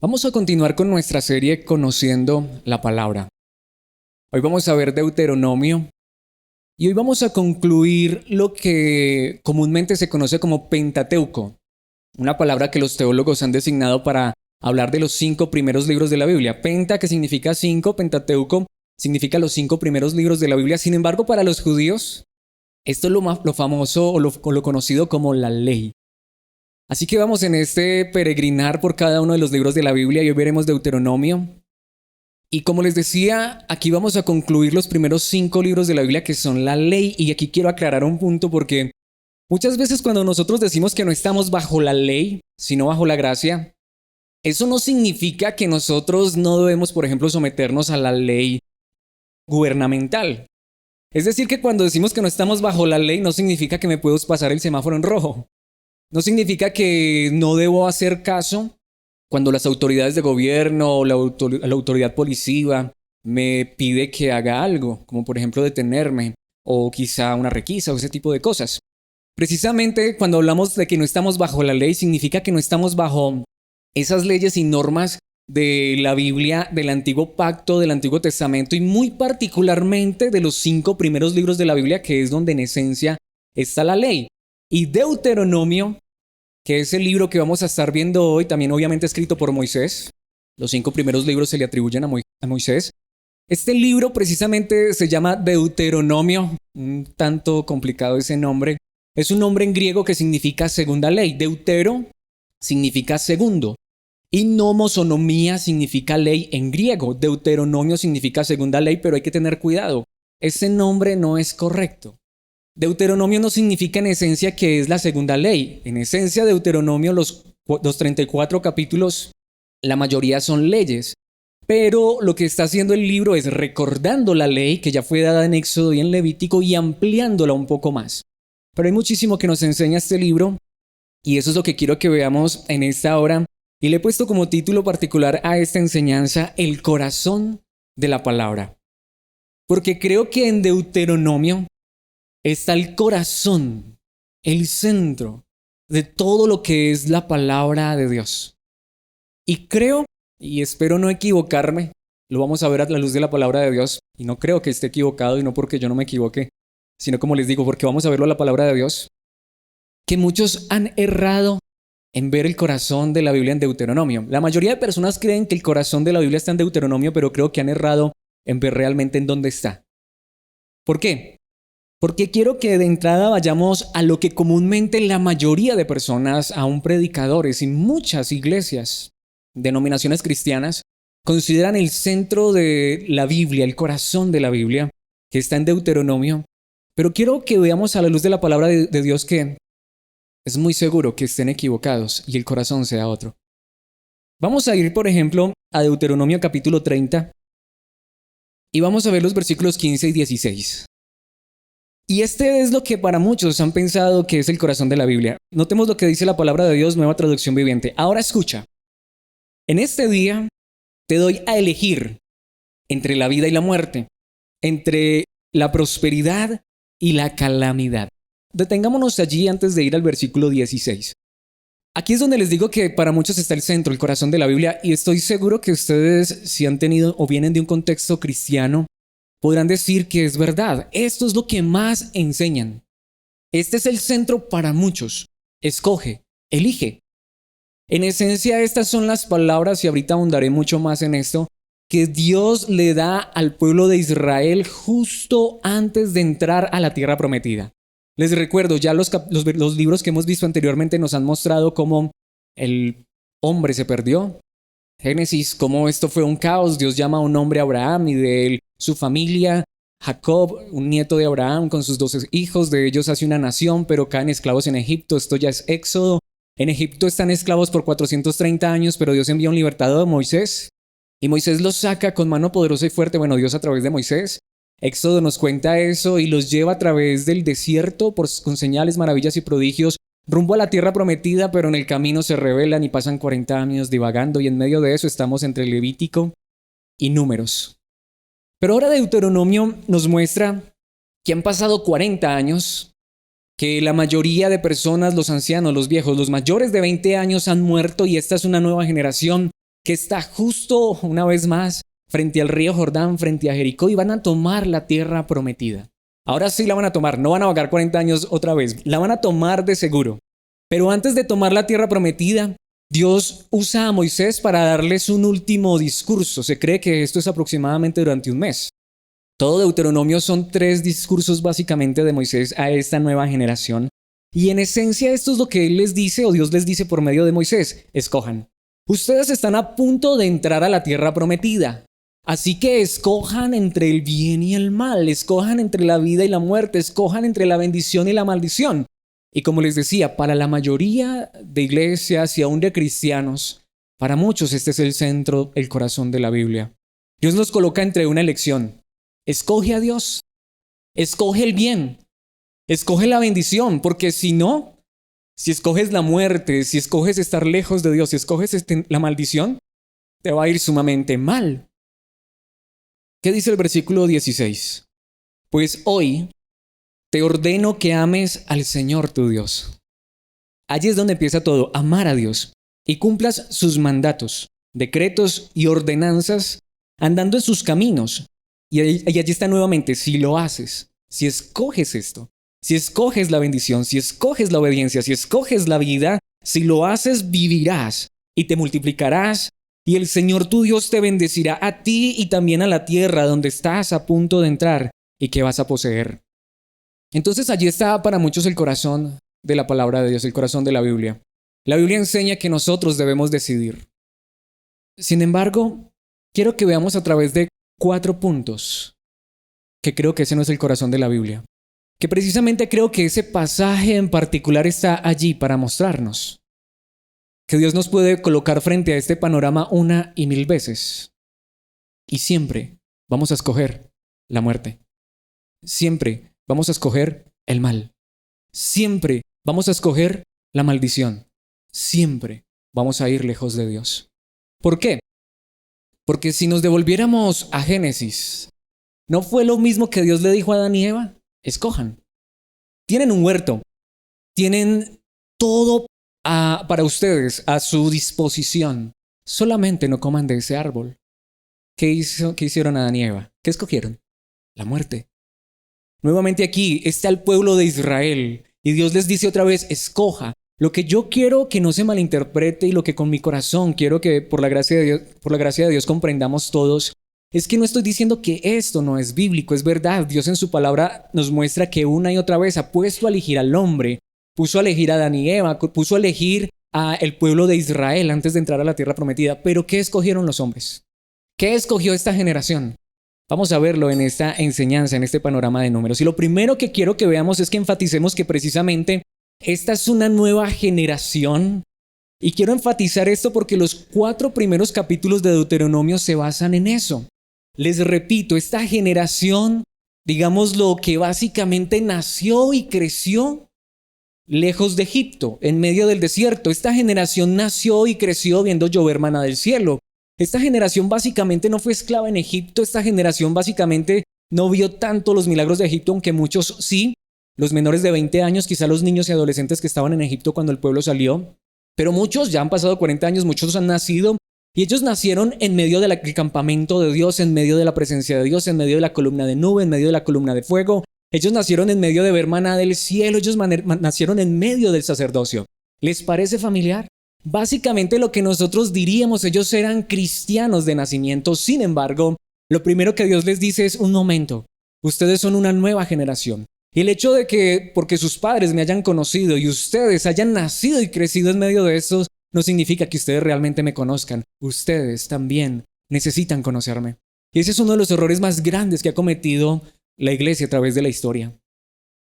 Vamos a continuar con nuestra serie Conociendo la Palabra. Hoy vamos a ver Deuteronomio y hoy vamos a concluir lo que comúnmente se conoce como Pentateuco, una palabra que los teólogos han designado para hablar de los 5 primeros libros de la Biblia. Penta, que significa 5, Pentateuco significa los 5 primeros libros de la Biblia. Sin embargo, para los judíos, esto es lo famoso o lo conocido como la ley. Así que vamos en este peregrinar por cada uno de los libros de la Biblia y hoy veremos Deuteronomio. Y como les decía, aquí vamos a concluir los primeros 5 libros de la Biblia que son la ley. Y aquí quiero aclarar un punto porque muchas veces cuando nosotros decimos que no estamos bajo la ley, sino bajo la gracia, eso no significa que nosotros no debemos, por ejemplo, someternos a la ley gubernamental. Es decir, que cuando decimos que no estamos bajo la ley, no significa que me puedo pasar el semáforo en rojo. No significa que no debo hacer caso cuando las autoridades de gobierno o la autoridad policiva me pide que haga algo, como por ejemplo detenerme o quizá una requisa o ese tipo de cosas. Precisamente cuando hablamos de que no estamos bajo la ley, significa que no estamos bajo esas leyes y normas de la Biblia, del Antiguo Pacto, del Antiguo Testamento y muy particularmente de los 5 primeros libros de la Biblia, que es donde en esencia está la ley. Y Deuteronomio, que es el libro que vamos a estar viendo hoy, también obviamente escrito por Moisés. Los 5 primeros libros se le atribuyen a Moisés. Este libro precisamente se llama Deuteronomio, un tanto complicado ese nombre. Es un nombre en griego que significa segunda ley. Deutero significa segundo. Y nomosonomía significa ley en griego. Deuteronomio significa segunda ley, pero hay que tener cuidado. Ese nombre no es correcto. Deuteronomio no significa en esencia que es la segunda ley. En esencia, Deuteronomio, los 34 capítulos, la mayoría son leyes. Pero lo que está haciendo el libro es recordando la ley que ya fue dada en Éxodo y en Levítico y ampliándola un poco más. Pero hay muchísimo que nos enseña este libro y eso es lo que quiero que veamos en esta hora. Y le he puesto como título particular a esta enseñanza, el corazón de la palabra. Porque creo que en Deuteronomio está el corazón, el centro de todo lo que es la palabra de Dios. Y creo, y espero no equivocarme, lo vamos a ver a la luz de la palabra de Dios, y no creo que esté equivocado, y no porque yo no me equivoque, sino como les digo, porque vamos a verlo a la palabra de Dios, que muchos han errado en ver el corazón de la Biblia en Deuteronomio. La mayoría de personas creen que el corazón de la Biblia está en Deuteronomio, pero creo que han errado en ver realmente en dónde está. ¿Por qué? Porque quiero que de entrada vayamos a lo que comúnmente la mayoría de personas, aún predicadores y muchas iglesias, denominaciones cristianas, consideran el centro de la Biblia, el corazón de la Biblia, que está en Deuteronomio. Pero quiero que veamos a la luz de la palabra de Dios que es muy seguro que estén equivocados y el corazón sea otro. Vamos a ir, por ejemplo, a Deuteronomio capítulo 30 y vamos a ver los versículos 15 y 16. Y este es lo que para muchos han pensado que es el corazón de la Biblia. Notemos lo que dice la palabra de Dios, Nueva Traducción Viviente. Ahora escucha. En este día te doy a elegir entre la vida y la muerte, entre la prosperidad y la calamidad. Detengámonos allí antes de ir al versículo 16. Aquí es donde les digo que para muchos está el centro, el corazón de la Biblia, y estoy seguro que ustedes, si han tenido o vienen de un contexto cristiano, podrán decir que es verdad. Esto es lo que más enseñan. Este es el centro para muchos. Escoge, elige. En esencia, estas son las palabras, y ahorita ahondaré mucho más en esto, que Dios le da al pueblo de Israel justo antes de entrar a la tierra prometida. Les recuerdo, ya los libros que hemos visto anteriormente nos han mostrado cómo el hombre se perdió. Génesis, cómo esto fue un caos. Dios llama a un hombre a Abraham y de él su familia. Jacob, un nieto de Abraham con sus 12 hijos, de ellos hace una nación, pero caen esclavos en Egipto. Esto ya es Éxodo. En Egipto están esclavos por 430 años, pero Dios envía un libertador, Moisés. Y Moisés los saca con mano poderosa y fuerte. Bueno, Dios a través de Moisés. Éxodo nos cuenta eso y los lleva a través del desierto con señales, maravillas y prodigios rumbo a la tierra prometida, pero en el camino se rebelan y pasan 40 años divagando y en medio de eso estamos entre Levítico y Números. Pero ahora Deuteronomio nos muestra que han pasado 40 años, que la mayoría de personas, los ancianos, los viejos, los mayores de 20 años han muerto y esta es una nueva generación que está justo una vez más frente al río Jordán, frente a Jericó, y van a tomar la tierra prometida. Ahora sí la van a tomar, no van a vagar 40 años otra vez, la van a tomar de seguro. Pero antes de tomar la tierra prometida, Dios usa a Moisés para darles un último discurso. Se cree que esto es aproximadamente durante un mes. Todo Deuteronomio son 3 discursos básicamente de Moisés a esta nueva generación. Y en esencia esto es lo que Él les dice, o Dios les dice por medio de Moisés: escojan. Ustedes están a punto de entrar a la tierra prometida. Así que escojan entre el bien y el mal, escojan entre la vida y la muerte, escojan entre la bendición y la maldición. Y como les decía, para la mayoría de iglesias y aún de cristianos, para muchos este es el centro, el corazón de la Biblia. Dios nos coloca entre una elección. Escoge a Dios, escoge el bien, escoge la bendición, porque si no, si escoges la muerte, si escoges estar lejos de Dios, si escoges la maldición, te va a ir sumamente mal. ¿Qué dice el versículo 16? Pues hoy te ordeno que ames al Señor tu Dios. Allí es donde empieza todo, amar a Dios, y cumplas sus mandatos, decretos y ordenanzas, andando en sus caminos. Y allí está nuevamente: si lo haces, si escoges esto, si escoges la bendición, si escoges la obediencia, si escoges la vida, si lo haces, vivirás y te multiplicarás, y el Señor tu Dios te bendecirá a ti y también a la tierra donde estás a punto de entrar y que vas a poseer. Entonces allí está para muchos el corazón de la palabra de Dios, el corazón de la Biblia. La Biblia enseña que nosotros debemos decidir. Sin embargo, quiero que veamos a través de 4 puntos, que creo que ese no es el corazón de la Biblia, que precisamente creo que ese pasaje en particular está allí para mostrarnos que Dios nos puede colocar frente a este panorama una y mil veces. Y siempre vamos a escoger la muerte. Siempre vamos a escoger el mal. Siempre vamos a escoger la maldición. Siempre vamos a ir lejos de Dios. ¿Por qué? Porque si nos devolviéramos a Génesis, ¿no fue lo mismo que Dios le dijo a Adán y Eva? Escojan. Tienen un huerto. Tienen todo para ustedes a su disposición. Solamente no coman de ese árbol. ¿Qué hicieron Adán y Eva? ¿Qué escogieron? La muerte. Nuevamente aquí está el pueblo de Israel y Dios les dice otra vez: escoja. Lo que yo quiero que no se malinterprete y lo que con mi corazón quiero que por la gracia de Dios comprendamos todos, es que no estoy diciendo que esto no es bíblico, es verdad. Dios en su palabra nos muestra que una y otra vez ha puesto a elegir al hombre, puso a elegir a Adán y Eva, puso a elegir al pueblo de Israel antes de entrar a la tierra prometida. Pero ¿qué escogieron los hombres? ¿Qué escogió esta generación? Vamos a verlo en esta enseñanza, en este panorama de números. Y lo primero que quiero que veamos es que enfaticemos que precisamente esta es una nueva generación. Y quiero enfatizar esto porque los 4 primeros capítulos de Deuteronomio se basan en eso. Les repito, esta generación, digamos lo que básicamente nació y creció lejos de Egipto, en medio del desierto. Esta generación nació y creció viendo llover maná del cielo. Esta generación básicamente no fue esclava en Egipto. Esta generación básicamente no vio tanto los milagros de Egipto, aunque muchos sí. Los menores de 20 años, quizá los niños y adolescentes que estaban en Egipto cuando el pueblo salió. Pero muchos ya han pasado 40 años, muchos han nacido. Y ellos nacieron en medio del campamento de Dios, en medio de la presencia de Dios, en medio de la columna de nube, en medio de la columna de fuego. Ellos nacieron en medio de ver maná del cielo. Ellos nacieron en medio del sacerdocio. ¿Les parece familiar? Básicamente lo que nosotros diríamos, ellos eran cristianos de nacimiento. Sin embargo, lo primero que Dios les dice es: un momento, ustedes son una nueva generación. Y el hecho de que, porque sus padres me hayan conocido y ustedes hayan nacido y crecido en medio de estos, no significa que ustedes realmente me conozcan. Ustedes también necesitan conocerme. Y ese es uno de los errores más grandes que ha cometido la iglesia a través de la historia.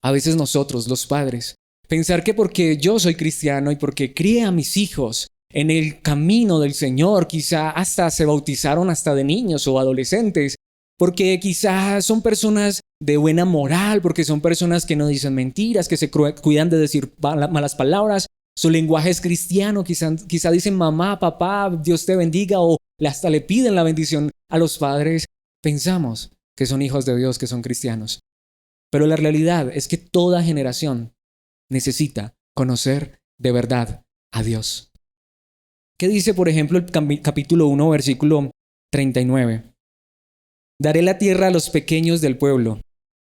A veces nosotros, los padres, pensar que porque yo soy cristiano y porque crié a mis hijos en el camino del Señor, quizá hasta se bautizaron hasta de niños o adolescentes, porque quizá son personas de buena moral, porque son personas que no dicen mentiras, que se cuidan de decir malas palabras, su lenguaje es cristiano, quizá dicen mamá, papá, Dios te bendiga, o hasta le piden la bendición a los padres. Pensamos que son hijos de Dios, que son cristianos. Pero la realidad es que toda generación necesita conocer de verdad a Dios. ¿Qué dice, por ejemplo, el capítulo 1, versículo 39? Daré la tierra a los pequeños del pueblo,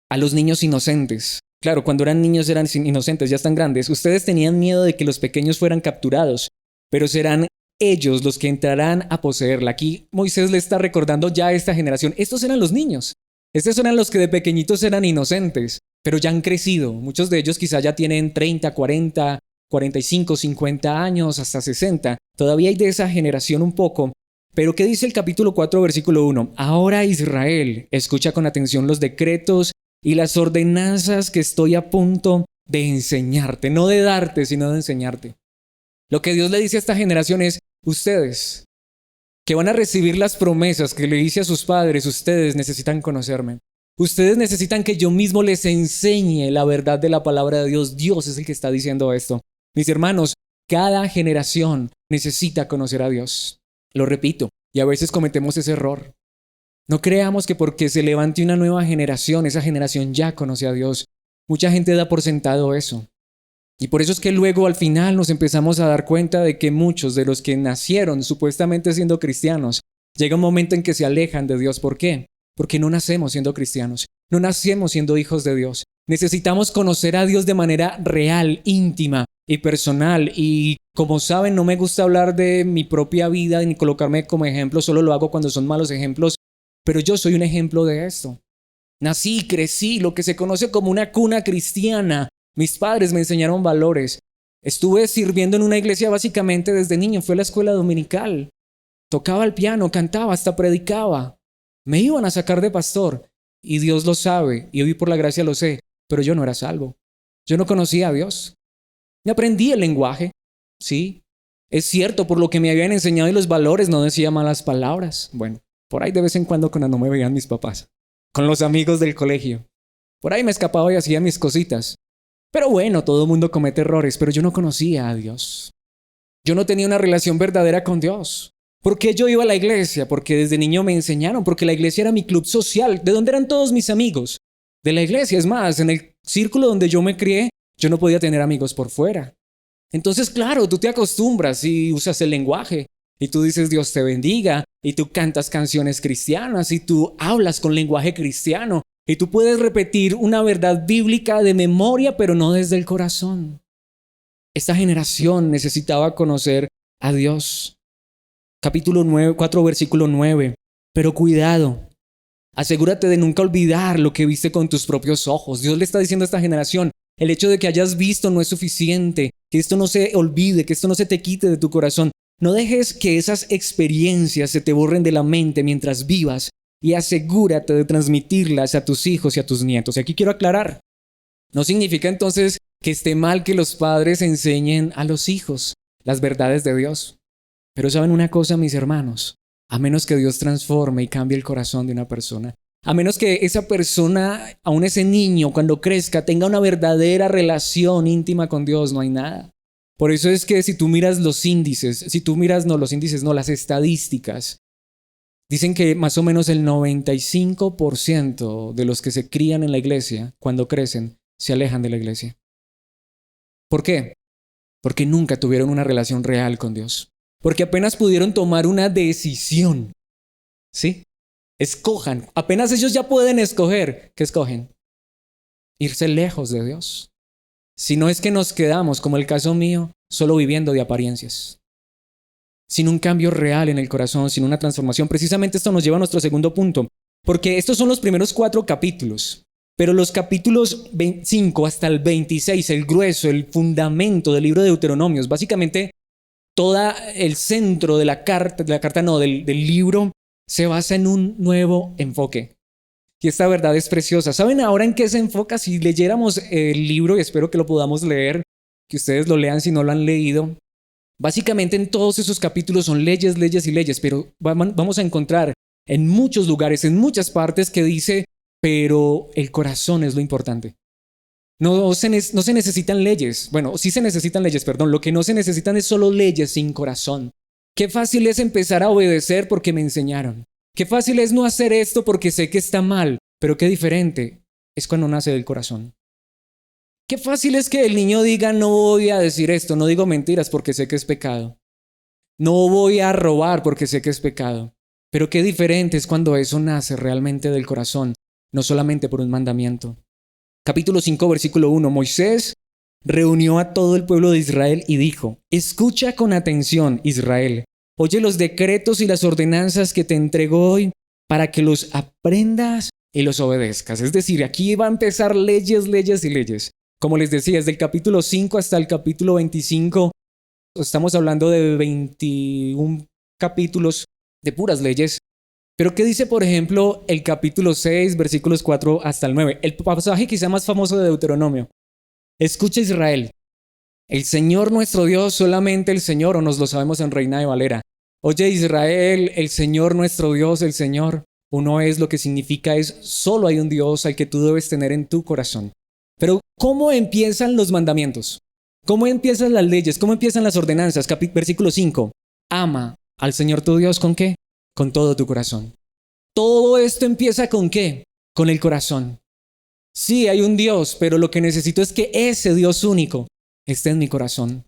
a los niños inocentes. Claro, cuando eran niños eran inocentes, ya están grandes. Ustedes tenían miedo de que los pequeños fueran capturados, pero serán ellos los que entrarán a poseerla. Aquí Moisés le está recordando ya a esta generación. Estos eran los niños. Estos eran los que de pequeñitos eran inocentes, pero ya han crecido. Muchos de ellos quizá ya tienen 30, 40, 45, 50 años, hasta 60. Todavía hay de esa generación un poco. Pero ¿qué dice el capítulo 4, versículo 1? Ahora Israel, escucha con atención los decretos y las ordenanzas que estoy a punto de enseñarte. No de darte, sino de enseñarte. Lo que Dios le dice a esta generación es, ustedes que van a recibir las promesas que le hice a sus padres, ustedes necesitan conocerme. Ustedes necesitan que yo mismo les enseñe la verdad de la palabra de Dios. Dios es el que está diciendo esto. Mis hermanos, cada generación necesita conocer a Dios. Lo repito, y a veces cometemos ese error. No creamos que porque se levante una nueva generación, esa generación ya conoce a Dios. Mucha gente da por sentado eso. Y por eso es que luego al final nos empezamos a dar cuenta de que muchos de los que nacieron supuestamente siendo cristianos, llega un momento en que se alejan de Dios. ¿Por qué? Porque no nacemos siendo cristianos, no nacemos siendo hijos de Dios. Necesitamos conocer a Dios de manera real, íntima y personal. Y como saben, no me gusta hablar de mi propia vida ni colocarme como ejemplo, solo lo hago cuando son malos ejemplos, pero yo soy un ejemplo de esto. Nací, crecí, lo que se conoce como una cuna cristiana. Mis padres me enseñaron valores. Estuve sirviendo en una iglesia básicamente desde niño. Fui a la escuela dominical. Tocaba el piano, cantaba, hasta predicaba. Me iban a sacar de pastor. Y Dios lo sabe. Y hoy por la gracia lo sé. Pero yo no era salvo. Yo no conocía a Dios. Y aprendí el lenguaje. Sí. Es cierto, por lo que me habían enseñado y los valores, no decía malas palabras. Bueno, por ahí de vez en cuando no me veían mis papás. Con los amigos del colegio. Por ahí me escapaba y hacía mis cositas. Pero bueno, todo el mundo comete errores, pero yo no conocía a Dios. Yo no tenía una relación verdadera con Dios. ¿Por qué yo iba a la iglesia? Porque desde niño me enseñaron, porque la iglesia era mi club social. ¿De dónde eran todos mis amigos? De la iglesia. Es más, en el círculo donde yo me crié, yo no podía tener amigos por fuera. Entonces, claro, tú te acostumbras y usas el lenguaje. Y tú dices, Dios te bendiga. Y tú cantas canciones cristianas. Y tú hablas con lenguaje cristiano. Y tú puedes repetir una verdad bíblica de memoria, pero no desde el corazón. Esta generación necesitaba conocer a Dios. Capítulo 4, versículo 9. Pero cuidado, asegúrate de nunca olvidar lo que viste con tus propios ojos. Dios le está diciendo a esta generación, el hecho de que hayas visto no es suficiente, que esto no se olvide, que esto no se te quite de tu corazón. No dejes que esas experiencias se te borren de la mente mientras vivas. Y asegúrate de transmitirlas a tus hijos y a tus nietos. Y aquí quiero aclarar, no significa entonces que esté mal que los padres enseñen a los hijos las verdades de Dios. Pero saben una cosa, mis hermanos, a menos que Dios transforme y cambie el corazón de una persona, a menos que esa persona, aún ese niño, cuando crezca, tenga una verdadera relación íntima con Dios, no hay nada. Por eso es que si tú miras los índices, las estadísticas, dicen que más o menos el 95% de los que se crían en la iglesia, cuando crecen, se alejan de la iglesia. ¿Por qué? Porque nunca tuvieron una relación real con Dios. Porque apenas pudieron tomar una decisión. ¿Sí? Escojan. Apenas ellos ya pueden escoger. ¿Qué escogen? Irse lejos de Dios. Si no es que nos quedamos, como el caso mío, solo viviendo de apariencias. Sin un cambio real en el corazón, sin una transformación. Precisamente esto nos lleva a nuestro segundo punto, porque estos son los primeros 4 capítulos, pero los capítulos 25 hasta el 26, el grueso, el fundamento del libro de Deuteronomios, básicamente todo el centro de del libro se basa en un nuevo enfoque. Y esta verdad es preciosa. ¿Saben ahora en qué se enfoca? Si leyéramos el libro, y espero que lo podamos leer, que ustedes lo lean si no lo han leído. Básicamente en todos esos capítulos son leyes, leyes y leyes, pero vamos a encontrar en muchos lugares, en muchas partes que dice, pero el corazón es lo importante. No se necesitan leyes, bueno, sí se necesitan leyes, perdón, lo que no se necesitan es solo leyes sin corazón. Qué fácil es empezar a obedecer porque me enseñaron. Qué fácil es no hacer esto porque sé que está mal, pero qué diferente es cuando nace del corazón. Qué fácil es que el niño diga, no voy a decir esto, no digo mentiras porque sé que es pecado. No voy a robar porque sé que es pecado. Pero qué diferente es cuando eso nace realmente del corazón, no solamente por un mandamiento. Capítulo 5, versículo 1. Moisés reunió a todo el pueblo de Israel y dijo: escucha con atención, Israel. Oye los decretos y las ordenanzas que te entrego hoy para que los aprendas y los obedezcas. Es decir, aquí va a empezar leyes, leyes y leyes. Como les decía, desde el capítulo 5 hasta el capítulo 25, estamos hablando de 21 capítulos de puras leyes. Pero ¿qué dice, por ejemplo, el capítulo 6, versículos 4 hasta el 9? El pasaje quizá más famoso de Deuteronomio. Escucha, Israel, el Señor nuestro Dios, solamente el Señor, o nos lo sabemos en Reina de Valera. Oye, Israel, el Señor nuestro Dios, el Señor, uno es, lo que significa es, solo hay un Dios al que tú debes tener en tu corazón. Pero ¿cómo empiezan los mandamientos? ¿Cómo empiezan las leyes? ¿Cómo empiezan las ordenanzas? Versículo 5. Ama al Señor tu Dios, ¿con qué? Con todo tu corazón. Todo esto empieza ¿con qué? Con el corazón. Sí, hay un Dios, pero lo que necesito es que ese Dios único esté en mi corazón.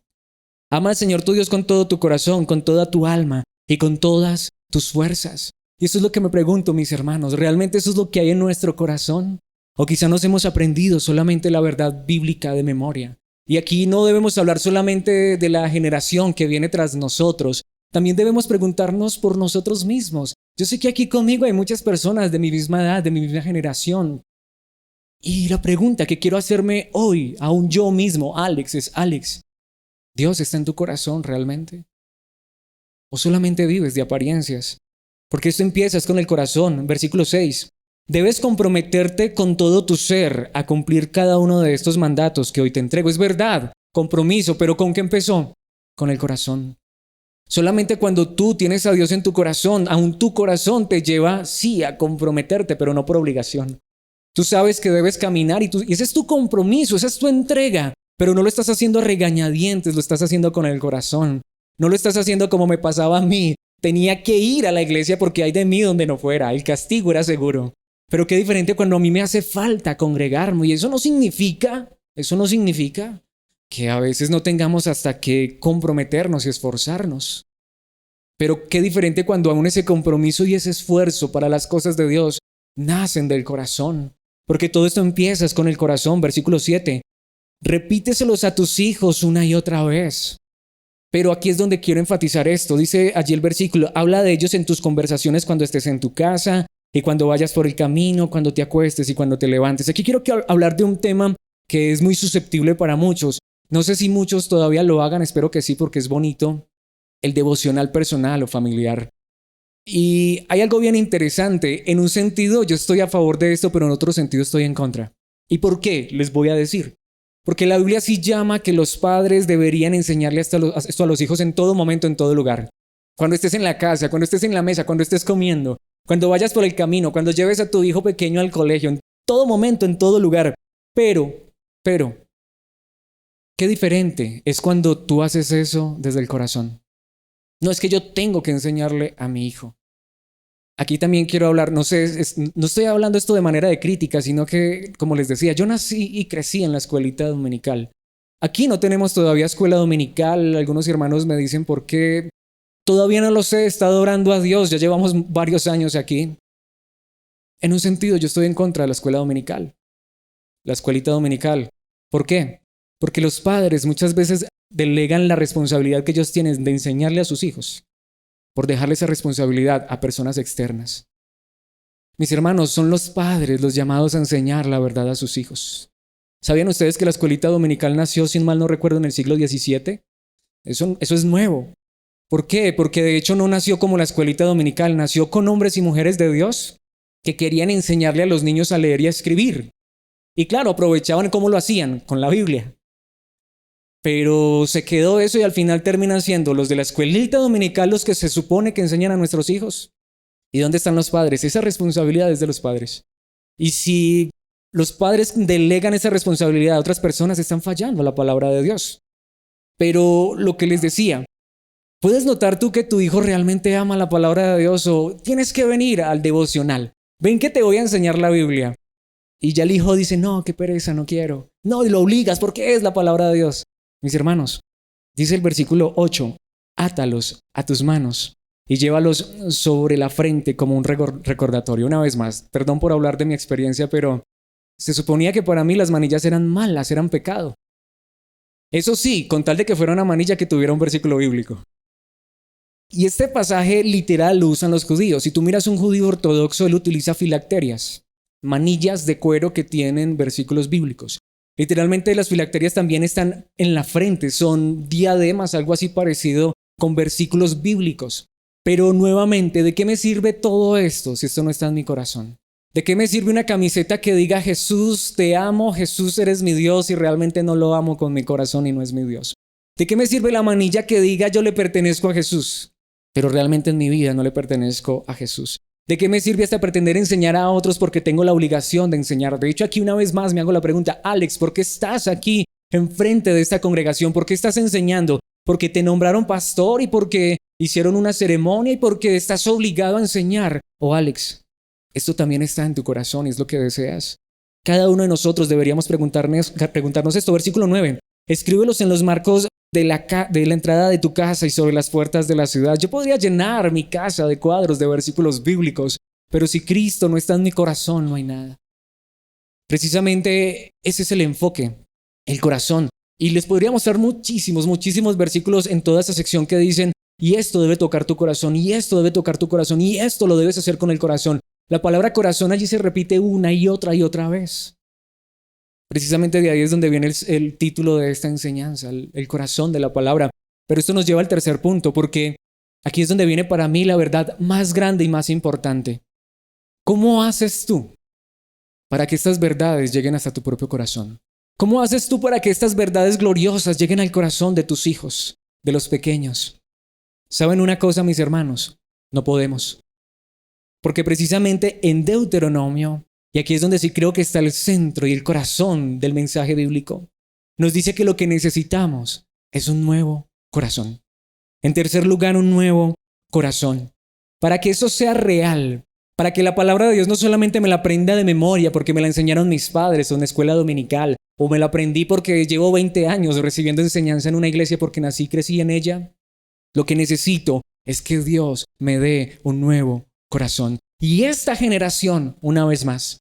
Ama al Señor tu Dios con todo tu corazón, con toda tu alma y con todas tus fuerzas. Y eso es lo que me pregunto, mis hermanos. ¿Realmente eso es lo que hay en nuestro corazón? O quizá nos hemos aprendido solamente la verdad bíblica de memoria. Y aquí no debemos hablar solamente de la generación que viene tras nosotros. También debemos preguntarnos por nosotros mismos. Yo sé que aquí conmigo hay muchas personas de mi misma edad, de mi misma generación. Y la pregunta que quiero hacerme hoy, aún yo mismo, Alex, es: Alex, ¿Dios está en tu corazón realmente? ¿O solamente vives de apariencias? Porque esto empieza con el corazón. Versículo 6. Debes comprometerte con todo tu ser a cumplir cada uno de estos mandatos que hoy te entrego. Es verdad, compromiso, pero ¿con qué empezó? Con el corazón. Solamente cuando tú tienes a Dios en tu corazón, aún tu corazón te lleva, sí, a comprometerte, pero no por obligación. Tú sabes que debes caminar y ese es tu compromiso, esa es tu entrega, pero no lo estás haciendo a regañadientes, lo estás haciendo con el corazón. No lo estás haciendo como me pasaba a mí. Tenía que ir a la iglesia porque hay de mí donde no fuera. El castigo era seguro. Pero qué diferente cuando a mí me hace falta congregarme. Y eso no significa que a veces no tengamos hasta que comprometernos y esforzarnos. Pero qué diferente cuando aún ese compromiso y ese esfuerzo para las cosas de Dios nacen del corazón. Porque todo esto empieza con el corazón. Versículo 7. Repíteselos a tus hijos una y otra vez. Pero aquí es donde quiero enfatizar esto. Dice allí el versículo: habla de ellos en tus conversaciones cuando estés en tu casa y cuando vayas por el camino, cuando te acuestes y cuando te levantes. Aquí quiero hablar de un tema que es muy susceptible para muchos. No sé si muchos todavía lo hagan, espero que sí, porque es bonito. El devocional personal o familiar. Y hay algo bien interesante. En un sentido yo estoy a favor de esto, pero en otro sentido estoy en contra. ¿Y por qué? Les voy a decir. Porque la Biblia sí llama que los padres deberían enseñarle esto a los hijos en todo momento, en todo lugar. Cuando estés en la casa, cuando estés en la mesa, cuando estés comiendo, cuando vayas por el camino, cuando lleves a tu hijo pequeño al colegio, en todo momento, en todo lugar. Pero, qué diferente es cuando tú haces eso desde el corazón. No es que yo tengo que enseñarle a mi hijo. Aquí también quiero hablar, no sé, no estoy hablando esto de manera de crítica, sino que, como les decía, yo nací y crecí en la escuelita dominical. Aquí no tenemos todavía escuela dominical. Algunos hermanos me dicen por qué. Todavía no lo sé, he estado orando a Dios, ya llevamos varios años aquí. En un sentido, yo estoy en contra de la escuela dominical, la escuelita dominical. ¿Por qué? Porque los padres muchas veces delegan la responsabilidad que ellos tienen de enseñarle a sus hijos por dejarle esa responsabilidad a personas externas. Mis hermanos, son los padres los llamados a enseñar la verdad a sus hijos. ¿Sabían ustedes que la escuelita dominical nació, sin mal no recuerdo, en el siglo XVII? Eso es nuevo. ¿Por qué? Porque de hecho no nació como la escuelita dominical, nació con hombres y mujeres de Dios que querían enseñarle a los niños a leer y a escribir. Y claro, aprovechaban cómo lo hacían, con la Biblia. Pero se quedó eso y al final terminan siendo los de la escuelita dominical los que se supone que enseñan a nuestros hijos. ¿Y dónde están los padres? Esa responsabilidad es de los padres. Y si los padres delegan esa responsabilidad a otras personas, están fallando a la palabra de Dios. Pero lo que les decía, ¿puedes notar tú que tu hijo realmente ama la palabra de Dios o tienes que venir al devocional? Ven que te voy a enseñar la Biblia. Y ya el hijo dice: no, qué pereza, no quiero. No, y lo obligas porque es la palabra de Dios. Mis hermanos, dice el versículo 8, átalos a tus manos y llévalos sobre la frente como un recordatorio. Una vez más, perdón por hablar de mi experiencia, pero se suponía que para mí las manillas eran malas, eran pecado. Eso sí, con tal de que fuera una manilla que tuviera un versículo bíblico. Y este pasaje literal lo usan los judíos. Si tú miras un judío ortodoxo, él utiliza filacterias, manillas de cuero que tienen versículos bíblicos. Literalmente las filacterias también están en la frente, son diademas, algo así parecido, con versículos bíblicos. Pero nuevamente, ¿de qué me sirve todo esto si esto no está en mi corazón? ¿De qué me sirve una camiseta que diga Jesús, te amo, Jesús eres mi Dios y realmente no lo amo con mi corazón y no es mi Dios? ¿De qué me sirve la manilla que diga yo le pertenezco a Jesús, pero realmente en mi vida no le pertenezco a Jesús? ¿De qué me sirve hasta pretender enseñar a otros porque tengo la obligación de enseñar? De hecho, aquí una vez más me hago la pregunta, Alex, ¿por qué estás aquí enfrente de esta congregación? ¿Por qué estás enseñando? ¿Porque te nombraron pastor y porque hicieron una ceremonia y porque estás obligado a enseñar? O Alex, esto también está en tu corazón y es lo que deseas. Cada uno de nosotros deberíamos preguntarnos esto. Versículo 9. Escríbelos en los marcos de la entrada de tu casa y sobre las puertas de la ciudad. Yo podría llenar mi casa de cuadros de versículos bíblicos, pero si Cristo no está en mi corazón, no hay nada. Precisamente ese es el enfoque, el corazón. Y les podría mostrar muchísimos versículos en toda esa sección que dicen, y esto debe tocar tu corazón, y esto debe tocar tu corazón, y esto lo debes hacer con el corazón. La palabra corazón allí se repite una y otra vez. Precisamente de ahí es donde viene el título de esta enseñanza, el corazón de la palabra. Pero esto nos lleva al tercer punto, porque aquí es donde viene para mí la verdad más grande y más importante. ¿Cómo haces tú para que estas verdades lleguen hasta tu propio corazón? ¿Cómo haces tú para que estas verdades gloriosas lleguen al corazón de tus hijos, de los pequeños? ¿Saben una cosa, mis hermanos? No podemos. Porque precisamente en Deuteronomio, y aquí es donde sí creo que está el centro y el corazón del mensaje bíblico, nos dice que lo que necesitamos es un nuevo corazón. En tercer lugar, un nuevo corazón. Para que eso sea real, para que la palabra de Dios no solamente me la aprenda de memoria porque me la enseñaron mis padres o en la escuela dominical, o me la aprendí porque llevo 20 años recibiendo enseñanza en una iglesia porque nací y crecí en ella. Lo que necesito es que Dios me dé un nuevo corazón. Y esta generación, una vez más,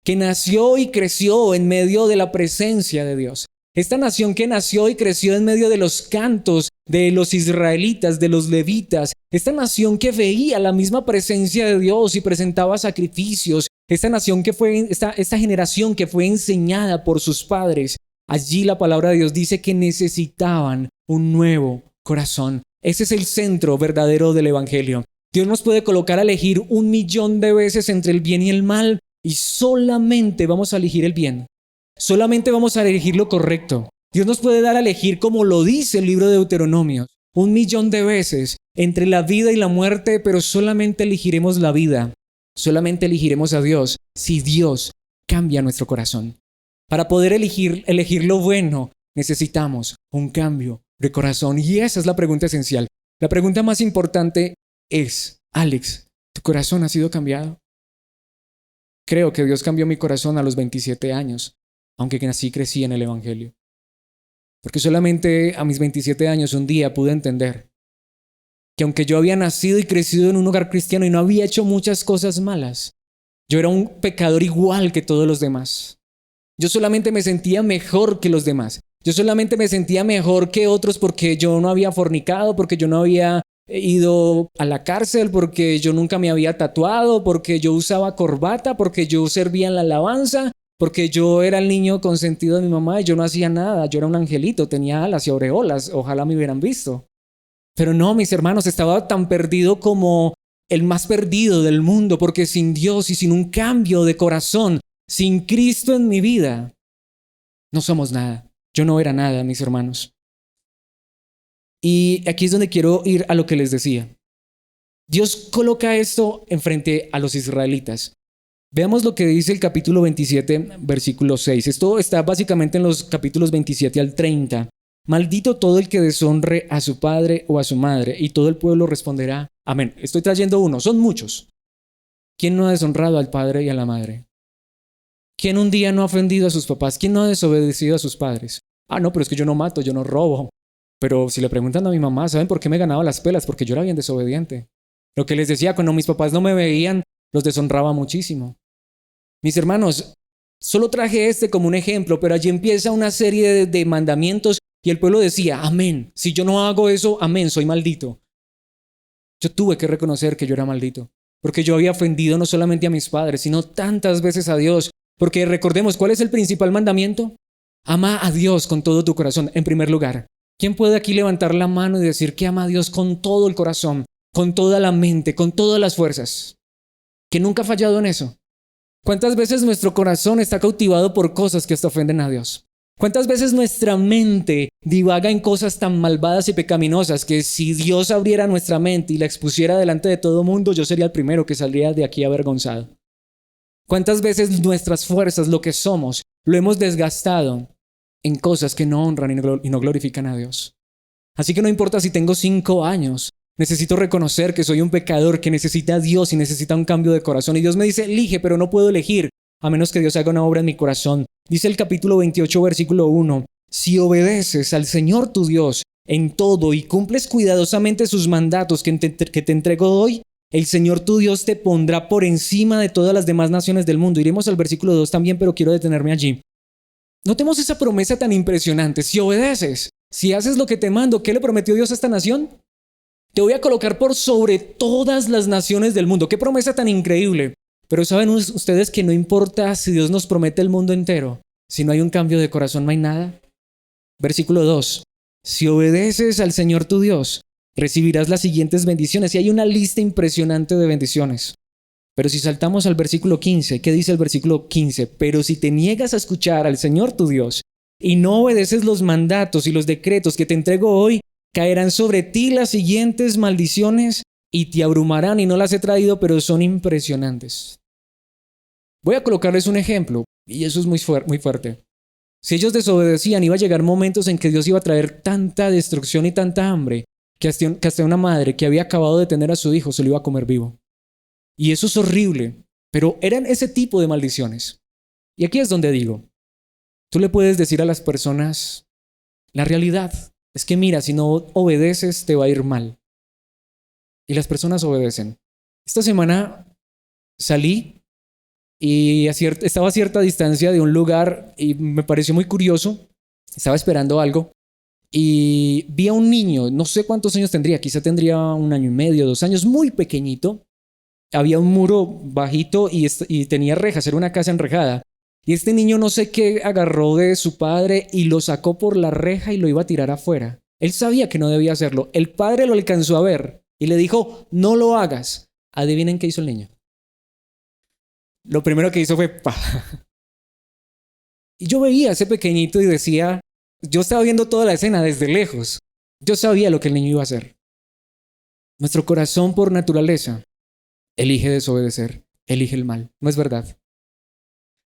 que nació y creció en medio de la presencia de Dios. Esta nación que nació y creció en medio de los cantos de los israelitas, de los levitas. Esta nación que veía la misma presencia de Dios y presentaba sacrificios. Esta nación que fue, esta generación que fue enseñada por sus padres. Allí la palabra de Dios dice que necesitaban un nuevo corazón. Ese es el centro verdadero del evangelio. Dios nos puede colocar a elegir 1,000,000 de veces entre el bien y el mal y solamente vamos a elegir el bien. Solamente vamos a elegir lo correcto. Dios nos puede dar a elegir, como lo dice el libro de Deuteronomio, 1,000,000 de veces entre la vida y la muerte, pero solamente elegiremos la vida. Solamente elegiremos a Dios si Dios cambia nuestro corazón. Para poder elegir lo bueno, necesitamos un cambio de corazón. Y esa es la pregunta esencial. La pregunta más importante es, Alex, ¿tu corazón ha sido cambiado? Creo que Dios cambió mi corazón a los 27 años, aunque nací y crecí en el evangelio. Porque solamente a mis 27 años un día pude entender que aunque yo había nacido y crecido en un hogar cristiano y no había hecho muchas cosas malas, yo era un pecador igual que todos los demás. Yo solamente me sentía mejor que los demás. Yo solamente me sentía mejor que otros porque yo no había fornicado, porque yo no había ido a la cárcel, porque yo nunca me había tatuado, porque yo usaba corbata, porque yo servía en la alabanza, porque yo era el niño consentido de mi mamá y yo no hacía nada. Yo era un angelito, tenía alas y aureolas. Ojalá me hubieran visto. Pero no, mis hermanos, estaba tan perdido como el más perdido del mundo, porque sin Dios y sin un cambio de corazón, sin Cristo en mi vida, no somos nada. Yo no era nada, mis hermanos. Y aquí es donde quiero ir a lo que les decía. Dios coloca esto enfrente a los israelitas. Veamos lo que dice el capítulo 27, versículo 6. Esto está básicamente en los capítulos 27 al 30. Maldito todo el que deshonre a su padre o a su madre, y todo el pueblo responderá, amén. Estoy trayendo uno, son muchos. ¿Quién no ha deshonrado al padre y a la madre? ¿Quién un día no ha ofendido a sus papás? ¿Quién no ha desobedecido a sus padres? Ah, no, pero es que yo no mato, yo no robo. Pero si le preguntan a mi mamá, ¿saben por qué me ganaba las pelas? Porque yo era bien desobediente. Lo que les decía, cuando mis papás no me veían, los deshonraba muchísimo. Mis hermanos, solo traje este como un ejemplo, pero allí empieza una serie de mandamientos y el pueblo decía, amén. Si yo no hago eso, amén, soy maldito. Yo tuve que reconocer que yo era maldito, porque yo había ofendido no solamente a mis padres, sino tantas veces a Dios. Porque recordemos, ¿cuál es el principal mandamiento? Ama a Dios con todo tu corazón, en primer lugar. ¿Quién puede aquí levantar la mano y decir que ama a Dios con todo el corazón, con toda la mente, con todas las fuerzas? Que nunca ha fallado en eso. ¿Cuántas veces nuestro corazón está cautivado por cosas que hasta ofenden a Dios? ¿Cuántas veces nuestra mente divaga en cosas tan malvadas y pecaminosas que si Dios abriera nuestra mente y la expusiera delante de todo mundo, yo sería el primero que saldría de aquí avergonzado? ¿Cuántas veces nuestras fuerzas, lo que somos, lo hemos desgastado en cosas que no honran y no glorifican a Dios? Así que no importa si tengo 5 años, necesito reconocer que soy un pecador, que necesita a Dios y necesita un cambio de corazón. Y Dios me dice, elige, pero no puedo elegir a menos que Dios haga una obra en mi corazón. Dice el capítulo 28, versículo 1, si obedeces al Señor tu Dios en todo y cumples cuidadosamente sus mandatos que te entrego hoy, el Señor tu Dios te pondrá por encima de todas las demás naciones del mundo. Iremos al versículo 2 también, pero quiero detenerme allí. Notemos esa promesa tan impresionante. Si obedeces, si haces lo que te mando, ¿qué le prometió Dios a esta nación? Te voy a colocar por sobre todas las naciones del mundo. ¡Qué promesa tan increíble! Pero ¿saben ustedes que no importa si Dios nos promete el mundo entero? Si no hay un cambio de corazón, no hay nada. Versículo 2. Si obedeces al Señor tu Dios, recibirás las siguientes bendiciones. Y hay una lista impresionante de bendiciones. Pero si saltamos al versículo 15, ¿qué dice el versículo 15? Pero si te niegas a escuchar al Señor tu Dios y no obedeces los mandatos y los decretos que te entrego hoy, caerán sobre ti las siguientes maldiciones y te abrumarán, y no las he traído, pero son impresionantes. Voy a colocarles un ejemplo, y eso es muy fuerte. Si ellos desobedecían, iba a llegar momentos en que Dios iba a traer tanta destrucción y tanta hambre que hasta una madre que había acabado de tener a su hijo se lo iba a comer vivo. Y eso es horrible, pero eran ese tipo de maldiciones. Y aquí es donde digo, tú le puedes decir a las personas la realidad. Es que mira, si no obedeces te va a ir mal. Y las personas obedecen. Esta semana salí y estaba a cierta distancia de un lugar y me pareció muy curioso. Estaba esperando algo y vi a un niño, no sé cuántos años tendría, quizá tendría 1 año y medio, 2 años, muy pequeñito. Había un muro bajito y tenía rejas, era una casa enrejada. Y este niño no sé qué agarró de su padre y lo sacó por la reja y lo iba a tirar afuera. Él sabía que no debía hacerlo. El padre lo alcanzó a ver y le dijo, no lo hagas. Adivinen qué hizo el niño. Lo primero que hizo fue ¡pa! Y yo veía a ese pequeñito y decía, yo estaba viendo toda la escena desde lejos. Yo sabía lo que el niño iba a hacer. Nuestro corazón por naturaleza elige desobedecer, elige el mal. No es verdad.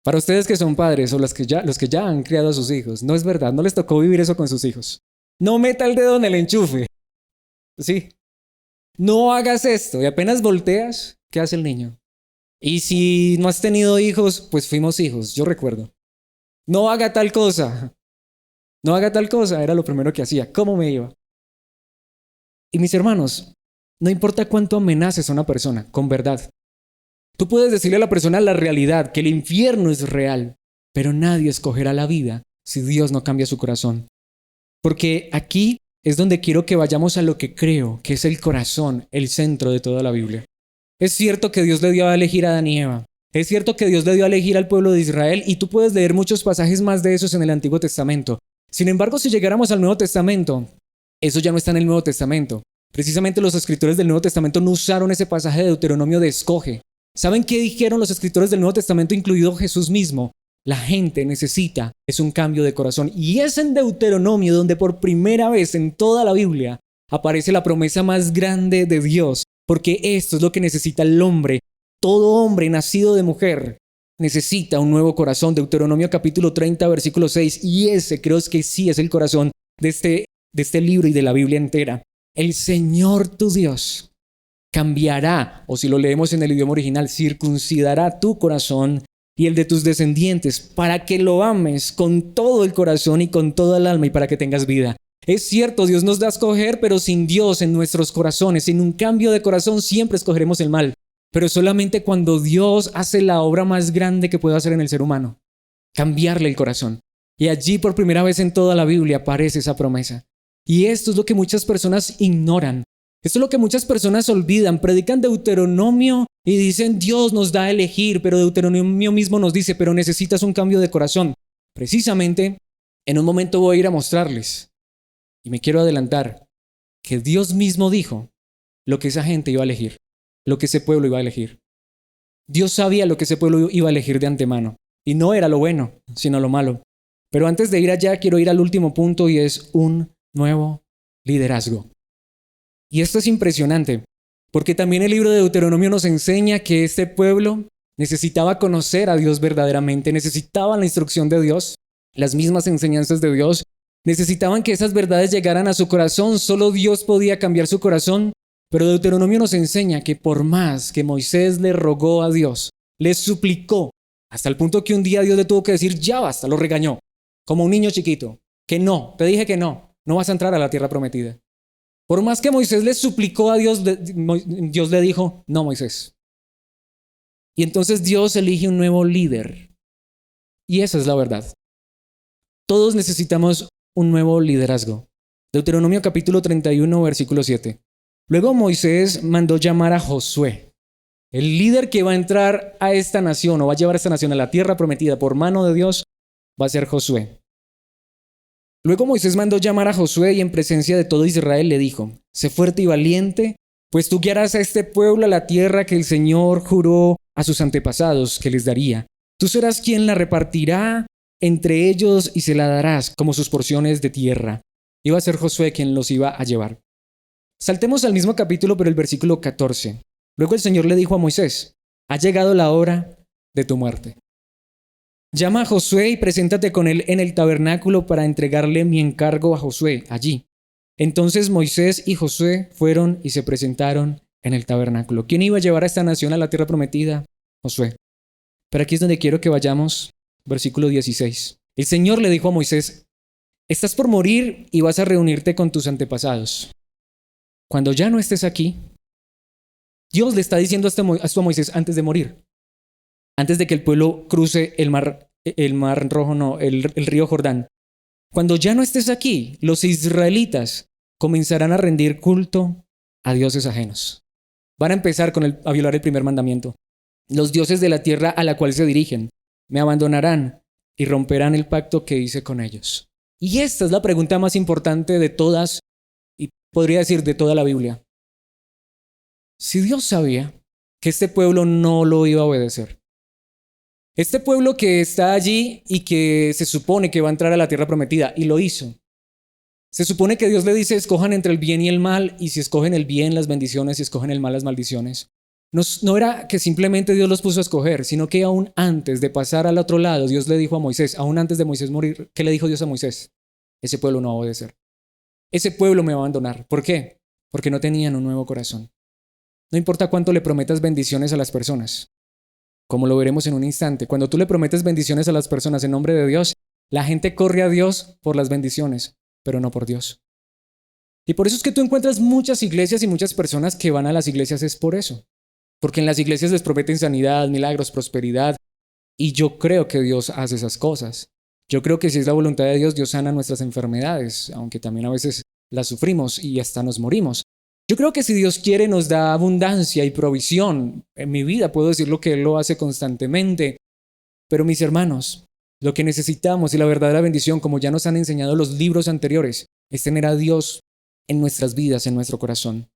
Para ustedes que son padres o los que ya han criado a sus hijos, no es verdad, no les tocó vivir eso con sus hijos. No meta el dedo en el enchufe. Sí. No hagas esto. Y apenas volteas, ¿qué hace el niño? Y si no has tenido hijos, pues fuimos hijos, yo recuerdo. No haga tal cosa. No haga tal cosa, era lo primero que hacía. ¿Cómo me iba? Y mis hermanos, no importa cuánto amenaces a una persona, con verdad. Tú puedes decirle a la persona la realidad, que el infierno es real, pero nadie escogerá la vida si Dios no cambia su corazón. Porque aquí es donde quiero que vayamos a lo que creo, que es el corazón, el centro de toda la Biblia. Es cierto que Dios le dio a elegir a Adán y Eva. Es cierto que Dios le dio a elegir al pueblo de Israel y tú puedes leer muchos pasajes más de esos en el Antiguo Testamento. Sin embargo, si llegáramos al Nuevo Testamento, eso ya no está en el Nuevo Testamento. Precisamente los escritores del Nuevo Testamento no usaron ese pasaje de Deuteronomio de escoge. ¿Saben qué dijeron los escritores del Nuevo Testamento, incluido Jesús mismo? La gente necesita es un cambio de corazón. Y es en Deuteronomio donde por primera vez en toda la Biblia aparece la promesa más grande de Dios. Porque esto es lo que necesita el hombre. Todo hombre nacido de mujer necesita un nuevo corazón. Deuteronomio capítulo 30, versículo 6. Y ese creo que sí es el corazón de este libro y de la Biblia entera. El Señor tu Dios cambiará, o si lo leemos en el idioma original, circuncidará tu corazón y el de tus descendientes para que lo ames con todo el corazón y con toda el alma y para que tengas vida. Es cierto, Dios nos da a escoger, pero sin Dios en nuestros corazones, sin un cambio de corazón, siempre escogeremos el mal. Pero solamente cuando Dios hace la obra más grande que puede hacer en el ser humano, cambiarle el corazón. Y allí por primera vez en toda la Biblia aparece esa promesa. Y esto es lo que muchas personas ignoran. Esto es lo que muchas personas olvidan. Predican Deuteronomio y dicen Dios nos da a elegir, pero Deuteronomio mismo nos dice, pero necesitas un cambio de corazón. Precisamente, en un momento voy a ir a mostrarles. Y me quiero adelantar que Dios mismo dijo lo que esa gente iba a elegir, lo que ese pueblo iba a elegir. Dios sabía lo que ese pueblo iba a elegir de antemano. Y no era lo bueno, sino lo malo. Pero antes de ir allá, quiero ir al último punto y es un nuevo liderazgo. Y esto es impresionante, porque también el libro de Deuteronomio nos enseña que este pueblo necesitaba conocer a Dios verdaderamente, necesitaba la instrucción de Dios, las mismas enseñanzas de Dios. Necesitaban que esas verdades llegaran a su corazón. Solo Dios podía cambiar su corazón. Pero Deuteronomio nos enseña que por más que Moisés le rogó a Dios, le suplicó, hasta el punto que un día Dios le tuvo que decir, ya basta, lo regañó, como un niño chiquito, que no, te dije que no vas a entrar a la tierra prometida. Por más que Moisés le suplicó a Dios, Dios le dijo, no, Moisés. Y entonces Dios elige un nuevo líder. Y esa es la verdad. Todos necesitamos un nuevo liderazgo. Deuteronomio capítulo 31, versículo 7. Luego Moisés mandó llamar a Josué, el líder que va a entrar a esta nación o va a llevar a esta nación a la tierra prometida por mano de Dios, va a ser Josué. Luego Moisés mandó llamar a Josué y en presencia de todo Israel le dijo, sé fuerte y valiente, pues tú guiarás a este pueblo a la tierra que el Señor juró a sus antepasados que les daría. Tú serás quien la repartirá entre ellos y se la darás como sus porciones de tierra. Iba a ser Josué quien los iba a llevar. Saltemos al mismo capítulo, pero el versículo 14. Luego el Señor le dijo a Moisés, ha llegado la hora de tu muerte. Llama a Josué y preséntate con él en el tabernáculo para entregarle mi encargo a Josué allí. Entonces Moisés y Josué fueron y se presentaron en el tabernáculo. ¿Quién iba a llevar a esta nación a la tierra prometida? Josué. Pero aquí es donde quiero que vayamos. Versículo 16. El Señor le dijo a Moisés, estás por morir y vas a reunirte con tus antepasados. Cuando ya no estés aquí, Dios le está diciendo esto a Moisés antes de morir, antes de que el pueblo cruce el mar rojo, no, el río Jordán. Cuando ya no estés aquí, los israelitas comenzarán a rendir culto a dioses ajenos. Van a empezar a violar el primer mandamiento. Los dioses de la tierra a la cual se dirigen me abandonarán y romperán el pacto que hice con ellos. Y esta es la pregunta más importante de todas, y podría decir de toda la Biblia. Si Dios sabía que este pueblo no lo iba a obedecer, este pueblo que está allí y que se supone que va a entrar a la tierra prometida, y lo hizo, se supone que Dios le dice, escojan entre el bien y el mal, y si escogen el bien, las bendiciones, y escogen el mal, las maldiciones. No era que simplemente Dios los puso a escoger, sino que aún antes de pasar al otro lado, Dios le dijo a Moisés, aún antes de Moisés morir, ¿qué le dijo Dios a Moisés? Ese pueblo no va a obedecer. Ese pueblo me va a abandonar. ¿Por qué? Porque no tenían un nuevo corazón. No importa cuánto le prometas bendiciones a las personas, como lo veremos en un instante. Cuando tú le prometes bendiciones a las personas en nombre de Dios, la gente corre a Dios por las bendiciones, pero no por Dios. Y por eso es que tú encuentras muchas iglesias y muchas personas que van a las iglesias es por eso. Porque en las iglesias les prometen sanidad, milagros, prosperidad. Y yo creo que Dios hace esas cosas. Yo creo que si es la voluntad de Dios, Dios sana nuestras enfermedades, aunque también a veces las sufrimos y hasta nos morimos. Yo creo que si Dios quiere nos da abundancia y provisión. En mi vida puedo decir lo que Él lo hace constantemente. Pero mis hermanos, lo que necesitamos y la verdadera bendición, como ya nos han enseñado los libros anteriores, es tener a Dios en nuestras vidas, en nuestro corazón.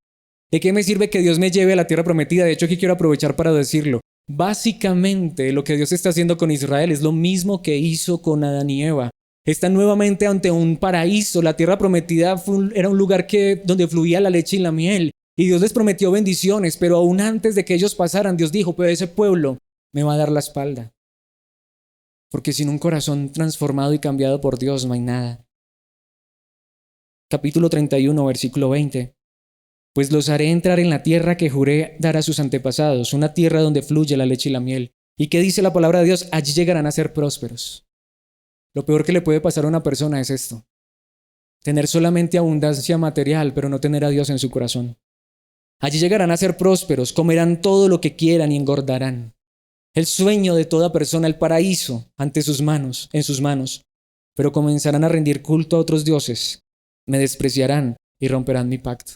¿De qué me sirve que Dios me lleve a la tierra prometida? De hecho, aquí quiero aprovechar para decirlo. Básicamente, lo que Dios está haciendo con Israel es lo mismo que hizo con Adán y Eva. Están nuevamente ante un paraíso. La tierra prometida era un lugar donde fluía la leche y la miel. Y Dios les prometió bendiciones, pero aún antes de que ellos pasaran, Dios dijo, pero ese pueblo me va a dar la espalda. Porque sin un corazón transformado y cambiado por Dios no hay nada. Capítulo 31, versículo 20. Pues los haré entrar en la tierra que juré dar a sus antepasados, una tierra donde fluye la leche y la miel. ¿Y qué dice la palabra de Dios? Allí llegarán a ser prósperos. Lo peor que le puede pasar a una persona es esto. tener solamente abundancia material, pero no tener a Dios en su corazón. Allí llegarán a ser prósperos, comerán todo lo que quieran y engordarán. El sueño de toda persona, el paraíso ante sus manos, en sus manos. Pero comenzarán a rendir culto a otros dioses, me despreciarán y romperán mi pacto.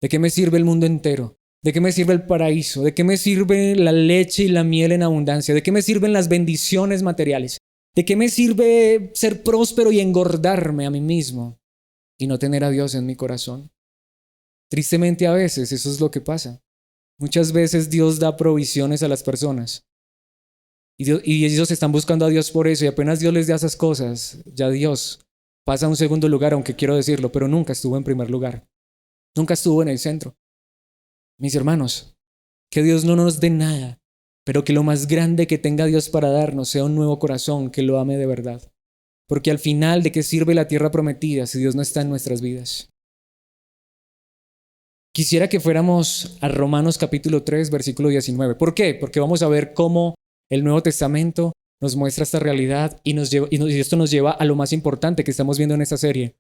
¿De qué me sirve el mundo entero? ¿De qué me sirve el paraíso? ¿De qué me sirve la leche y la miel en abundancia? ¿De qué me sirven las bendiciones materiales? ¿De qué me sirve ser próspero y engordarme a mí mismo y no tener a Dios en mi corazón? Tristemente a veces eso es lo que pasa. Muchas veces Dios da provisiones a las personas y ellos están buscando a Dios por eso, y apenas Dios les da esas cosas, ya Dios pasa a un segundo lugar, aunque quiero decirlo, pero nunca estuvo en primer lugar. Nunca estuvo en el centro. Mis hermanos, que Dios no nos dé nada, pero que lo más grande que tenga Dios para darnos sea un nuevo corazón que lo ame de verdad. Porque al final, ¿de qué sirve la tierra prometida si Dios no está en nuestras vidas? Quisiera que fuéramos a Romanos capítulo 3, versículo 19. ¿Por qué? Porque vamos a ver cómo el Nuevo Testamento nos muestra esta realidad y esto nos lleva a lo más importante que estamos viendo en esta serie.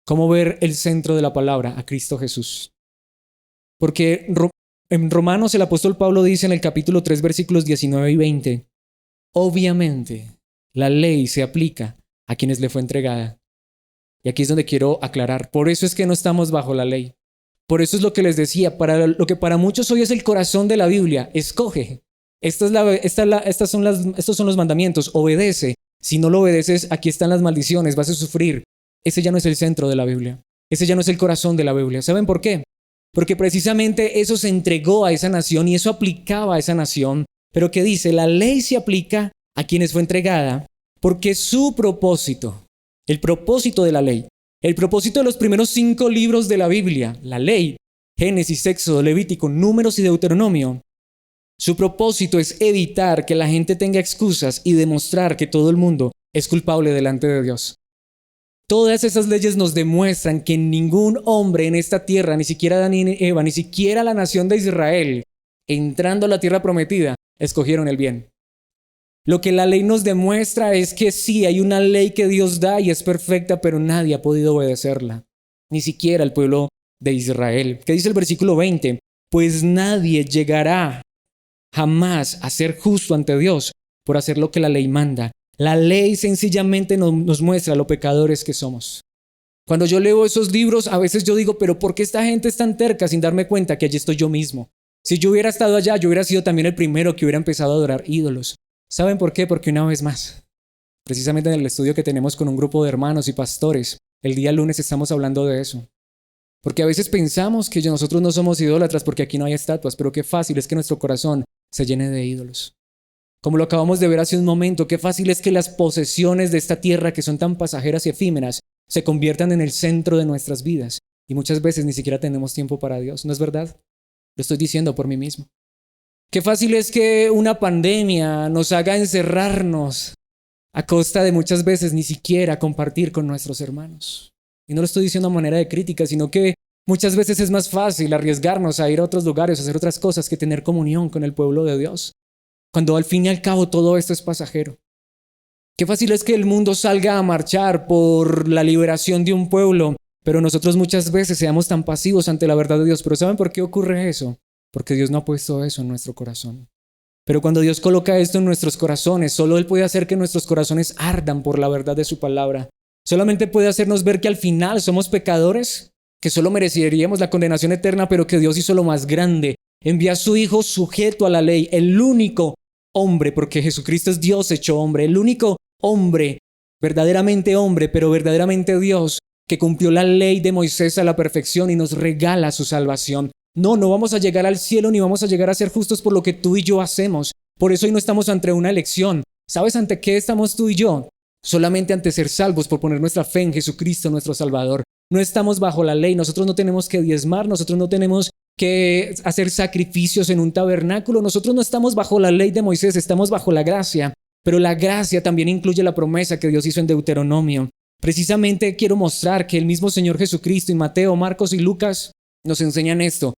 Cómo ver el centro de la palabra, a Cristo Jesús. Porque en Romanos el apóstol Pablo dice en el capítulo 3, versículos 19 y 20, obviamente la ley se aplica a quienes le fue entregada. Y aquí es donde quiero aclarar, por eso es que no estamos bajo la ley. Por eso es lo que les decía, para lo que para muchos hoy es el corazón de la Biblia, escoge. Estos son los mandamientos, obedece. Si no lo obedeces, aquí están las maldiciones, vas a sufrir. Ese ya no es el centro de la Biblia. Ese ya no es el corazón de la Biblia. ¿Saben por qué? Porque precisamente eso se entregó a esa nación y eso aplicaba a esa nación. Pero ¿qué dice? La ley se aplica a quienes fue entregada porque su propósito, el propósito de la ley, el propósito de los primeros 5 libros de la Biblia, la ley, Génesis, Éxodo, Levítico, Números y Deuteronomio, su propósito es evitar que la gente tenga excusas y demostrar que todo el mundo es culpable delante de Dios. Todas esas leyes nos demuestran que ningún hombre en esta tierra, ni siquiera Adán y Eva, ni siquiera la nación de Israel, entrando a la tierra prometida, escogieron el bien. Lo que la ley nos demuestra es que sí, hay una ley que Dios da y es perfecta, pero nadie ha podido obedecerla, ni siquiera el pueblo de Israel. ¿Qué dice el versículo 20? Pues nadie llegará jamás a ser justo ante Dios por hacer lo que la ley manda. La ley sencillamente nos muestra lo pecadores que somos. Cuando yo leo esos libros, a veces yo digo, pero ¿por qué esta gente es tan terca sin darme cuenta que allí estoy yo mismo? Si yo hubiera estado allá, yo hubiera sido también el primero que hubiera empezado a adorar ídolos. ¿Saben por qué? Porque una vez más, precisamente en el estudio que tenemos con un grupo de hermanos y pastores, el día lunes estamos hablando de eso. Porque a veces pensamos que nosotros no somos idólatras porque aquí no hay estatuas, pero qué fácil es que nuestro corazón se llene de ídolos. Como lo acabamos de ver hace un momento, qué fácil es que las posesiones de esta tierra que son tan pasajeras y efímeras se conviertan en el centro de nuestras vidas. Y muchas veces ni siquiera tenemos tiempo para Dios, ¿no es verdad? Lo estoy diciendo por mí mismo. Qué fácil es que una pandemia nos haga encerrarnos a costa de muchas veces ni siquiera compartir con nuestros hermanos. Y no lo estoy diciendo a manera de crítica, sino que muchas veces es más fácil arriesgarnos a ir a otros lugares, a hacer otras cosas que tener comunión con el pueblo de Dios. Cuando al fin y al cabo todo esto es pasajero. Qué fácil es que el mundo salga a marchar por la liberación de un pueblo, pero nosotros muchas veces seamos tan pasivos ante la verdad de Dios. Pero ¿saben por qué ocurre eso? Porque Dios no ha puesto eso en nuestro corazón. Pero cuando Dios coloca esto en nuestros corazones, solo Él puede hacer que nuestros corazones ardan por la verdad de su palabra. Solamente puede hacernos ver que al final somos pecadores, que solo mereceríamos la condenación eterna, pero que Dios hizo lo más grande. Envía a su Hijo sujeto a la ley, el único hombre, porque Jesucristo es Dios hecho hombre, el único hombre, pero verdaderamente Dios, que cumplió la ley de Moisés a la perfección y nos regala su salvación. No vamos a llegar al cielo ni vamos a llegar a ser justos por lo que tú y yo hacemos. Por eso hoy no estamos ante una elección. ¿Sabes ante qué estamos tú y yo? Solamente ante ser salvos por poner nuestra fe en Jesucristo, nuestro Salvador. No estamos bajo la ley, nosotros no tenemos que diezmar, nosotros no tenemos que hacer sacrificios en un tabernáculo, nosotros no estamos bajo la ley de Moisés, estamos bajo la gracia. Pero la gracia también incluye la promesa que Dios hizo en Deuteronomio. Precisamente quiero mostrar que el mismo Señor Jesucristo y Mateo, Marcos y Lucas nos enseñan esto.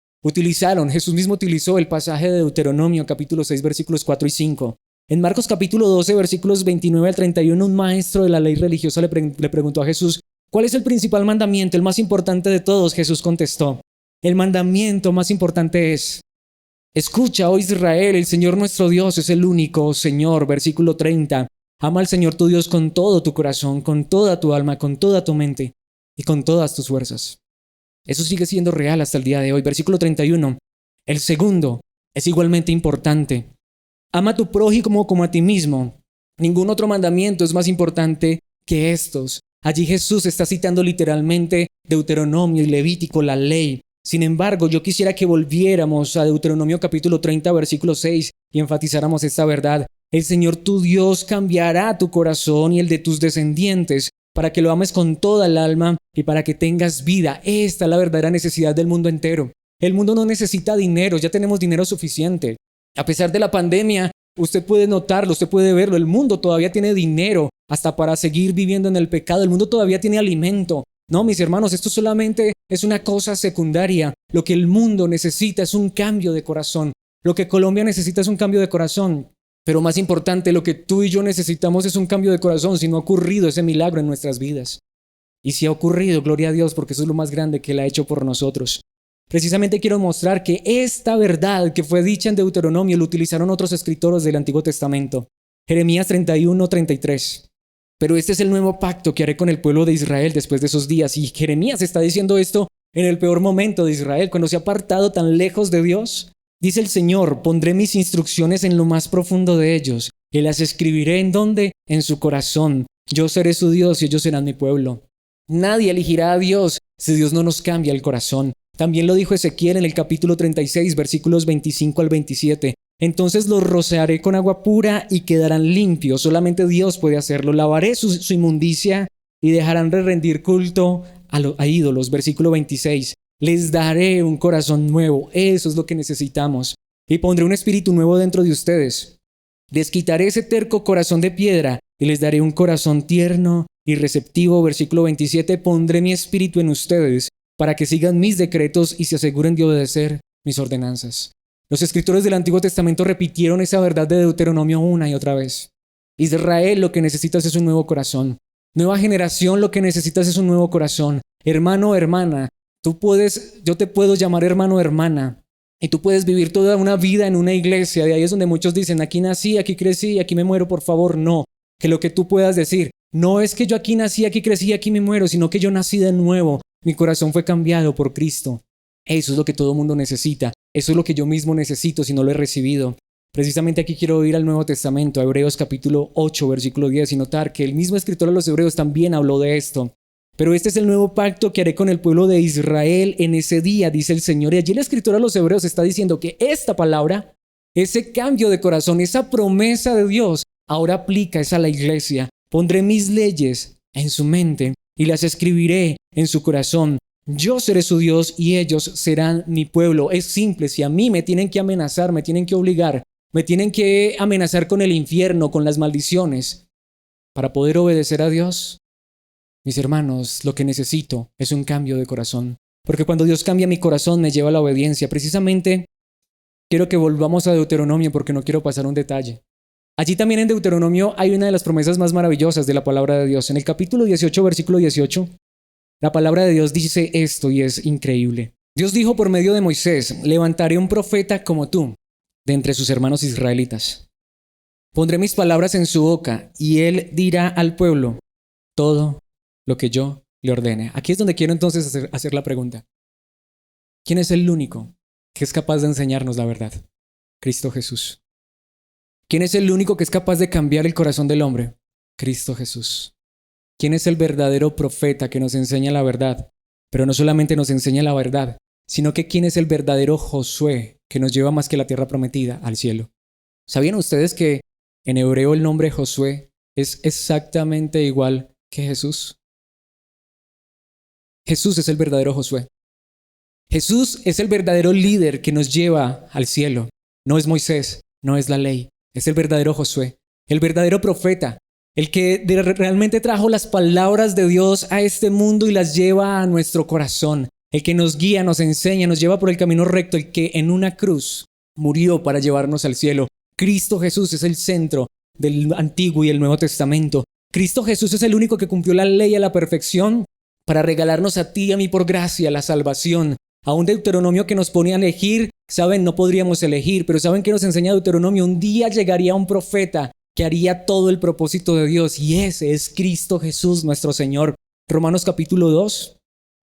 Jesús mismo utilizó el pasaje de Deuteronomio capítulo 6 versículos 4 y 5. En Marcos capítulo 12 versículos 29 al 31, un maestro de la ley religiosa le preguntó a Jesús, ¿Cuál es el principal mandamiento, el más importante de todos? Jesús contestó, el mandamiento más importante es: escucha, oh Israel, el Señor nuestro Dios es el único Señor. Versículo 30. Ama al Señor tu Dios con todo tu corazón, con toda tu alma, con toda tu mente y con todas tus fuerzas. Eso sigue siendo real hasta el día de hoy. Versículo 31. El segundo es igualmente importante. Ama a tu prójimo como a ti mismo. Ningún otro mandamiento es más importante que estos. Allí Jesús está citando literalmente Deuteronomio y Levítico, la ley. Sin embargo, yo quisiera que volviéramos a Deuteronomio capítulo 30, versículo 6 y enfatizáramos esta verdad. El Señor tu Dios cambiará tu corazón y el de tus descendientes para que lo ames con toda el alma y para que tengas vida. Esta es la verdadera necesidad del mundo entero. El mundo no necesita dinero, ya tenemos dinero suficiente. A pesar de la pandemia, usted puede notarlo, usted puede verlo, el mundo todavía tiene dinero hasta para seguir viviendo en el pecado. El mundo todavía tiene alimento. No, mis hermanos, esto solamente es una cosa secundaria. Lo que el mundo necesita es un cambio de corazón. Lo que Colombia necesita es un cambio de corazón. Pero más importante, lo que tú y yo necesitamos es un cambio de corazón. Si no ha ocurrido ese milagro en nuestras vidas. Y si ha ocurrido, gloria a Dios, porque eso es lo más grande que Él ha hecho por nosotros. Precisamente quiero mostrar que esta verdad que fue dicha en Deuteronomio lo utilizaron otros escritores del Antiguo Testamento. Jeremías 31, 33. Pero este es el nuevo pacto que haré con el pueblo de Israel después de esos días. Y Jeremías está diciendo esto en el peor momento de Israel, cuando se ha apartado tan lejos de Dios. Dice el Señor: pondré mis instrucciones en lo más profundo de ellos y las escribiré ¿en dónde? En su corazón. Yo seré su Dios y ellos serán mi pueblo. Nadie elegirá a Dios si Dios no nos cambia el corazón. También lo dijo Ezequiel en el capítulo 36, versículos 25 al 27. Entonces los rociaré con agua pura y quedarán limpios. Solamente Dios puede hacerlo. Lavaré su inmundicia y dejarán de rendir culto a ídolos. Versículo 26. Les daré un corazón nuevo. Eso es lo que necesitamos. Y pondré un espíritu nuevo dentro de ustedes. Les quitaré ese terco corazón de piedra y les daré un corazón tierno y receptivo. Versículo 27. Pondré mi espíritu en ustedes para que sigan mis decretos y se aseguren de obedecer mis ordenanzas. Los escritores del Antiguo Testamento repitieron esa verdad de Deuteronomio una y otra vez. Israel, lo que necesitas es un nuevo corazón. Nueva generación, lo que necesitas es un nuevo corazón. Hermano, hermana, yo te puedo llamar hermano, hermana. Y tú puedes vivir toda una vida en una iglesia. De ahí es donde muchos dicen: aquí nací, aquí crecí, aquí me muero. Por favor, no. Que lo que tú puedas decir, no es que yo aquí nací, aquí crecí, aquí me muero, sino que yo nací de nuevo. Mi corazón fue cambiado por Cristo. Eso es lo que todo el mundo necesita. Eso es lo que yo mismo necesito si no lo he recibido. Precisamente aquí quiero ir al Nuevo Testamento, a Hebreos capítulo 8, versículo 10, y notar que el mismo escritor de los Hebreos también habló de esto. Pero este es el nuevo pacto que haré con el pueblo de Israel en ese día, dice el Señor. Y allí el escritor de los Hebreos está diciendo que esta palabra, ese cambio de corazón, esa promesa de Dios, ahora aplica a la iglesia. Pondré mis leyes en su mente y las escribiré en su corazón. Yo seré su Dios y ellos serán mi pueblo. Es simple. Si a mí me tienen que amenazar, me tienen que obligar, me tienen que amenazar con el infierno, con las maldiciones, para poder obedecer a Dios, mis hermanos, lo que necesito es un cambio de corazón. Porque cuando Dios cambia mi corazón, me lleva a la obediencia. Precisamente, quiero que volvamos a Deuteronomio porque no quiero pasar un detalle. Allí también en Deuteronomio hay una de las promesas más maravillosas de la palabra de Dios. En el capítulo 18, versículo 18, la palabra de Dios dice esto y es increíble. Dios dijo por medio de Moisés: levantaré un profeta como tú de entre sus hermanos israelitas. Pondré mis palabras en su boca y él dirá al pueblo todo lo que yo le ordene. Aquí es donde quiero entonces hacer la pregunta. ¿Quién es el único que es capaz de enseñarnos la verdad? Cristo Jesús. ¿Quién es el único que es capaz de cambiar el corazón del hombre? Cristo Jesús. ¿Quién es el verdadero profeta que nos enseña la verdad? Pero no solamente nos enseña la verdad, sino que ¿quién es el verdadero Josué que nos lleva más que la tierra prometida al cielo? ¿Sabían ustedes que en hebreo el nombre Josué es exactamente igual que Jesús? Jesús es el verdadero Josué. Jesús es el verdadero líder que nos lleva al cielo. No es Moisés, no es la ley. Es el verdadero Josué, el verdadero profeta, el que realmente trajo las palabras de Dios a este mundo y las lleva a nuestro corazón. El que nos guía, nos enseña, nos lleva por el camino recto, el que en una cruz murió para llevarnos al cielo. Cristo Jesús es el centro del Antiguo y el Nuevo Testamento. Cristo Jesús es el único que cumplió la ley a la perfección para regalarnos a ti y a mí por gracia la salvación. A un Deuteronomio que nos pone a elegir, saben, no podríamos elegir, pero saben que nos enseña Deuteronomio, un día llegaría un profeta que haría todo el propósito de Dios, y ese es Cristo Jesús nuestro Señor. Romanos capítulo 2,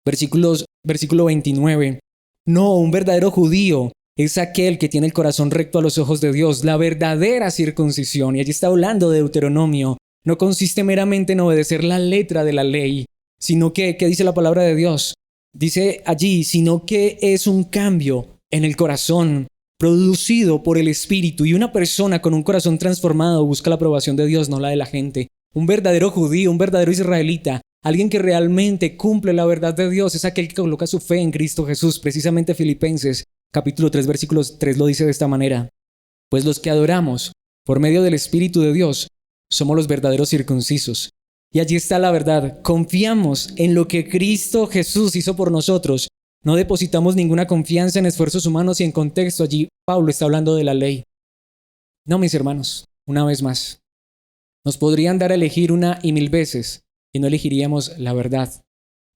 versículo 29. No, un verdadero judío es aquel que tiene el corazón recto a los ojos de Dios, la verdadera circuncisión, y allí está hablando de Deuteronomio, no consiste meramente en obedecer la letra de la ley, sino que, ¿qué dice la palabra de Dios? Dice allí, sino que es un cambio en el corazón producido por el Espíritu, y una persona con un corazón transformado busca la aprobación de Dios, no la de la gente. Un verdadero judío, un verdadero israelita, alguien que realmente cumple la verdad de Dios, es aquel que coloca su fe en Cristo Jesús. Precisamente Filipenses capítulo 3 versículo 3 lo dice de esta manera: pues los que adoramos por medio del Espíritu de Dios somos los verdaderos circuncisos. Y allí está la verdad, confiamos en lo que Cristo Jesús hizo por nosotros. No depositamos ninguna confianza en esfuerzos humanos, y en contexto allí Pablo está hablando de la ley. No, mis hermanos, una vez más, nos podrían dar a elegir una y mil veces y no elegiríamos la verdad.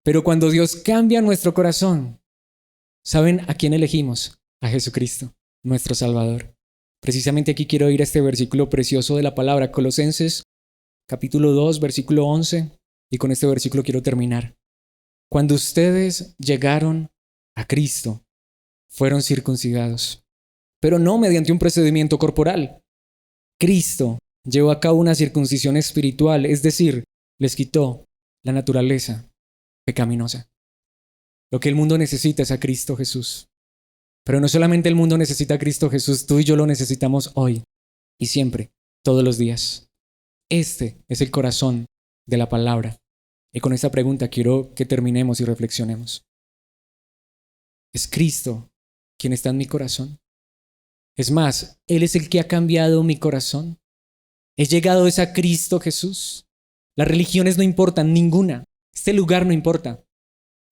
Pero cuando Dios cambia nuestro corazón, ¿saben a quién elegimos? A Jesucristo, nuestro Salvador. Precisamente aquí quiero ir a este versículo precioso de la palabra, Colosenses capítulo 2, versículo 11, y con este versículo quiero terminar. Cuando ustedes llegaron a Cristo, fueron circuncidados, pero no mediante un procedimiento corporal. Cristo llevó a cabo una circuncisión espiritual, es decir, les quitó la naturaleza pecaminosa. Lo que el mundo necesita es a Cristo Jesús. Pero no solamente el mundo necesita a Cristo Jesús, tú y yo lo necesitamos hoy y siempre, todos los días. Este es el corazón de la palabra. Y con esta pregunta quiero que terminemos y reflexionemos. ¿Es Cristo quien está en mi corazón? Es más, Él es el que ha cambiado mi corazón. ¿He llegado a Cristo Jesús? Las religiones no importan, ninguna. Este lugar no importa.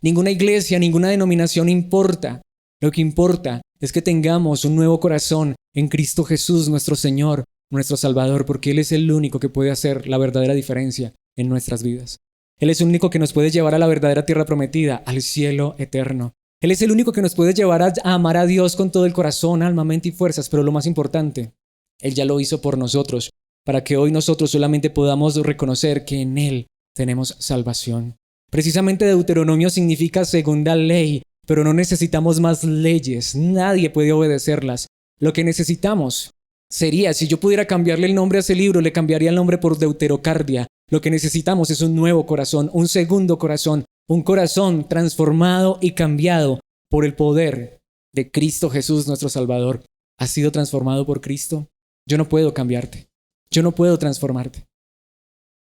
Ninguna iglesia, ninguna denominación importa. Lo que importa es que tengamos un nuevo corazón en Cristo Jesús, nuestro Señor, nuestro Salvador, porque Él es el único que puede hacer la verdadera diferencia en nuestras vidas. Él es el único que nos puede llevar a la verdadera tierra prometida, al cielo eterno. Él es el único que nos puede llevar a amar a Dios con todo el corazón, alma, mente y fuerzas, pero lo más importante, Él ya lo hizo por nosotros, para que hoy nosotros solamente podamos reconocer que en Él tenemos salvación. Precisamente Deuteronomio significa segunda ley, pero no necesitamos más leyes, nadie puede obedecerlas. Lo que necesitamos sería, si yo pudiera cambiarle el nombre a ese libro, le cambiaría el nombre por Deuterocardia. Lo que necesitamos es un nuevo corazón, un segundo corazón, un corazón transformado y cambiado por el poder de Cristo Jesús, nuestro Salvador. ¿Has sido transformado por Cristo? Yo no puedo cambiarte. Yo no puedo transformarte.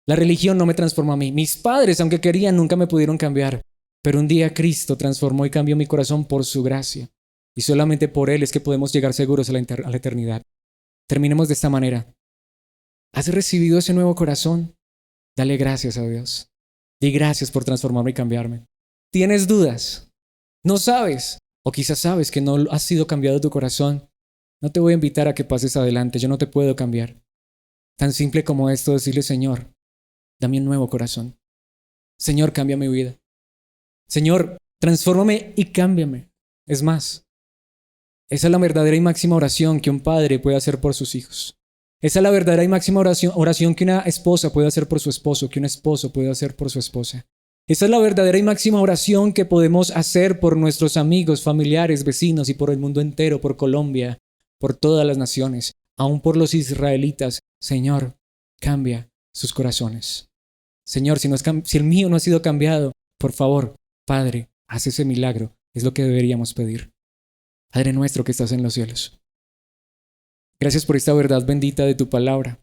La religión no me transformó a mí. Mis padres, aunque querían, nunca me pudieron cambiar. Pero un día Cristo transformó y cambió mi corazón por su gracia. Y solamente por Él es que podemos llegar seguros a la eternidad. Terminemos de esta manera. ¿Has recibido ese nuevo corazón? Dale gracias a Dios. Di gracias por transformarme y cambiarme. ¿Tienes dudas? ¿No sabes? O quizás sabes que no has sido cambiado tu corazón. No te voy a invitar a que pases adelante. Yo no te puedo cambiar. Tan simple como esto, decirle: Señor, dame un nuevo corazón. Señor, cambia mi vida. Señor, transfórmame y cámbiame. Es más, esa es la verdadera y máxima oración que un padre puede hacer por sus hijos. Esa es la verdadera y máxima oración que una esposa puede hacer por su esposo, que un esposo puede hacer por su esposa. Esa es la verdadera y máxima oración que podemos hacer por nuestros amigos, familiares, vecinos y por el mundo entero, por Colombia, por todas las naciones, aún por los israelitas. Señor, cambia sus corazones. Señor, si el mío no ha sido cambiado, por favor, Padre, haz ese milagro. Es lo que deberíamos pedir. Padre nuestro que estás en los cielos, gracias por esta verdad bendita de tu palabra.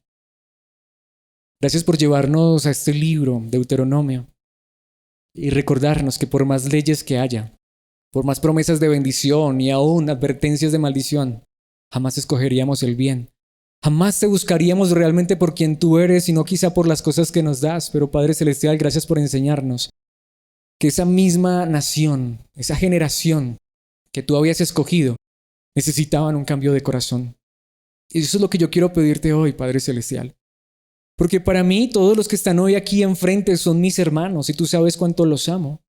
Gracias por llevarnos a este libro, Deuteronomio, y recordarnos que por más leyes que haya, por más promesas de bendición y aún advertencias de maldición, jamás escogeríamos el bien. Jamás te buscaríamos realmente por quien tú eres, sino quizá por las cosas que nos das. Pero Padre Celestial, gracias por enseñarnos que esa misma nación, esa generación que tú habías escogido, necesitaban un cambio de corazón. Y eso es lo que yo quiero pedirte hoy, Padre Celestial. Porque para mí todos los que están hoy aquí enfrente son mis hermanos y tú sabes cuánto los amo.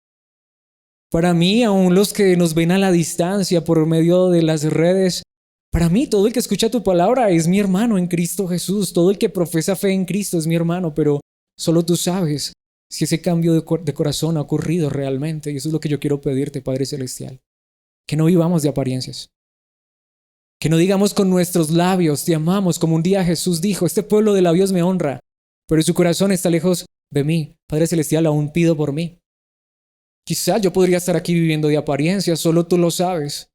Para mí, aún los que nos ven a la distancia por medio de las redes, para mí todo el que escucha tu palabra es mi hermano en Cristo Jesús. Todo el que profesa fe en Cristo es mi hermano, pero solo tú sabes si ese cambio de corazón ha ocurrido realmente. Y eso es lo que yo quiero pedirte, Padre Celestial. Que no vivamos de apariencias. Que no digamos con nuestros labios, te amamos, como un día Jesús dijo, este pueblo de labios me honra, pero su corazón está lejos de mí. Padre Celestial, aún pido por mí. Quizá yo podría estar aquí viviendo de apariencias, solo tú lo sabes.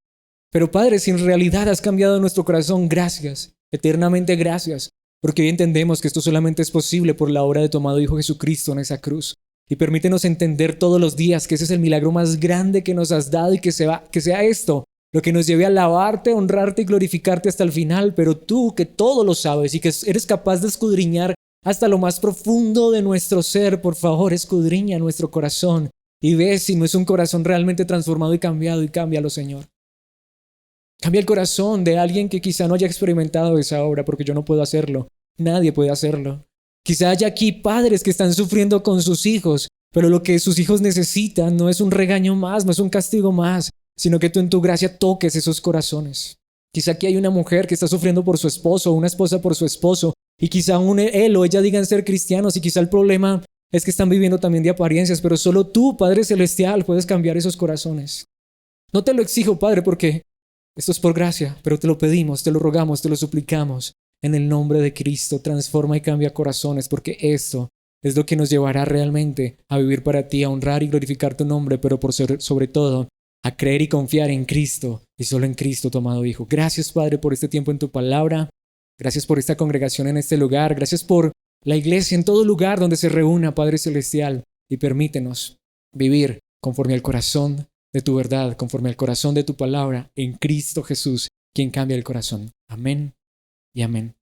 Pero Padre, si en realidad has cambiado nuestro corazón, gracias, eternamente gracias, porque hoy entendemos que esto solamente es posible por la obra de tu amado Hijo Jesucristo en esa cruz. Y permítenos entender todos los días que ese es el milagro más grande que nos has dado y que sea esto lo que nos lleve a alabarte, honrarte y glorificarte hasta el final. Pero tú, que todo lo sabes y que eres capaz de escudriñar hasta lo más profundo de nuestro ser, por favor, escudriña nuestro corazón y ve si no es un corazón realmente transformado y cambiado, y cámbialo, Señor. Cambia el corazón de alguien que quizá no haya experimentado esa obra, porque yo no puedo hacerlo. Nadie puede hacerlo. Quizá haya aquí padres que están sufriendo con sus hijos, pero lo que sus hijos necesitan no es un regaño más, no es un castigo más, sino que tú en tu gracia toques esos corazones. Quizá aquí hay una mujer que está sufriendo por su esposo, o una esposa por su esposo, y quizá aún él o ella digan ser cristianos, y quizá el problema es que están viviendo también de apariencias, pero solo tú, Padre Celestial, puedes cambiar esos corazones. No te lo exijo, Padre, porque esto es por gracia, pero te lo pedimos, te lo rogamos, te lo suplicamos. En el nombre de Cristo, transforma y cambia corazones, porque esto es lo que nos llevará realmente a vivir para ti, a honrar y glorificar tu nombre, pero sobre todo a creer y confiar en Cristo y solo en Cristo, tu amado Hijo. Gracias, Padre, por este tiempo en tu palabra. Gracias por esta congregación en este lugar. Gracias por la iglesia en todo lugar donde se reúna, Padre Celestial. Y permítenos vivir conforme al corazón de tu verdad, conforme al corazón de tu palabra, en Cristo Jesús, quien cambia el corazón. Amén y amén.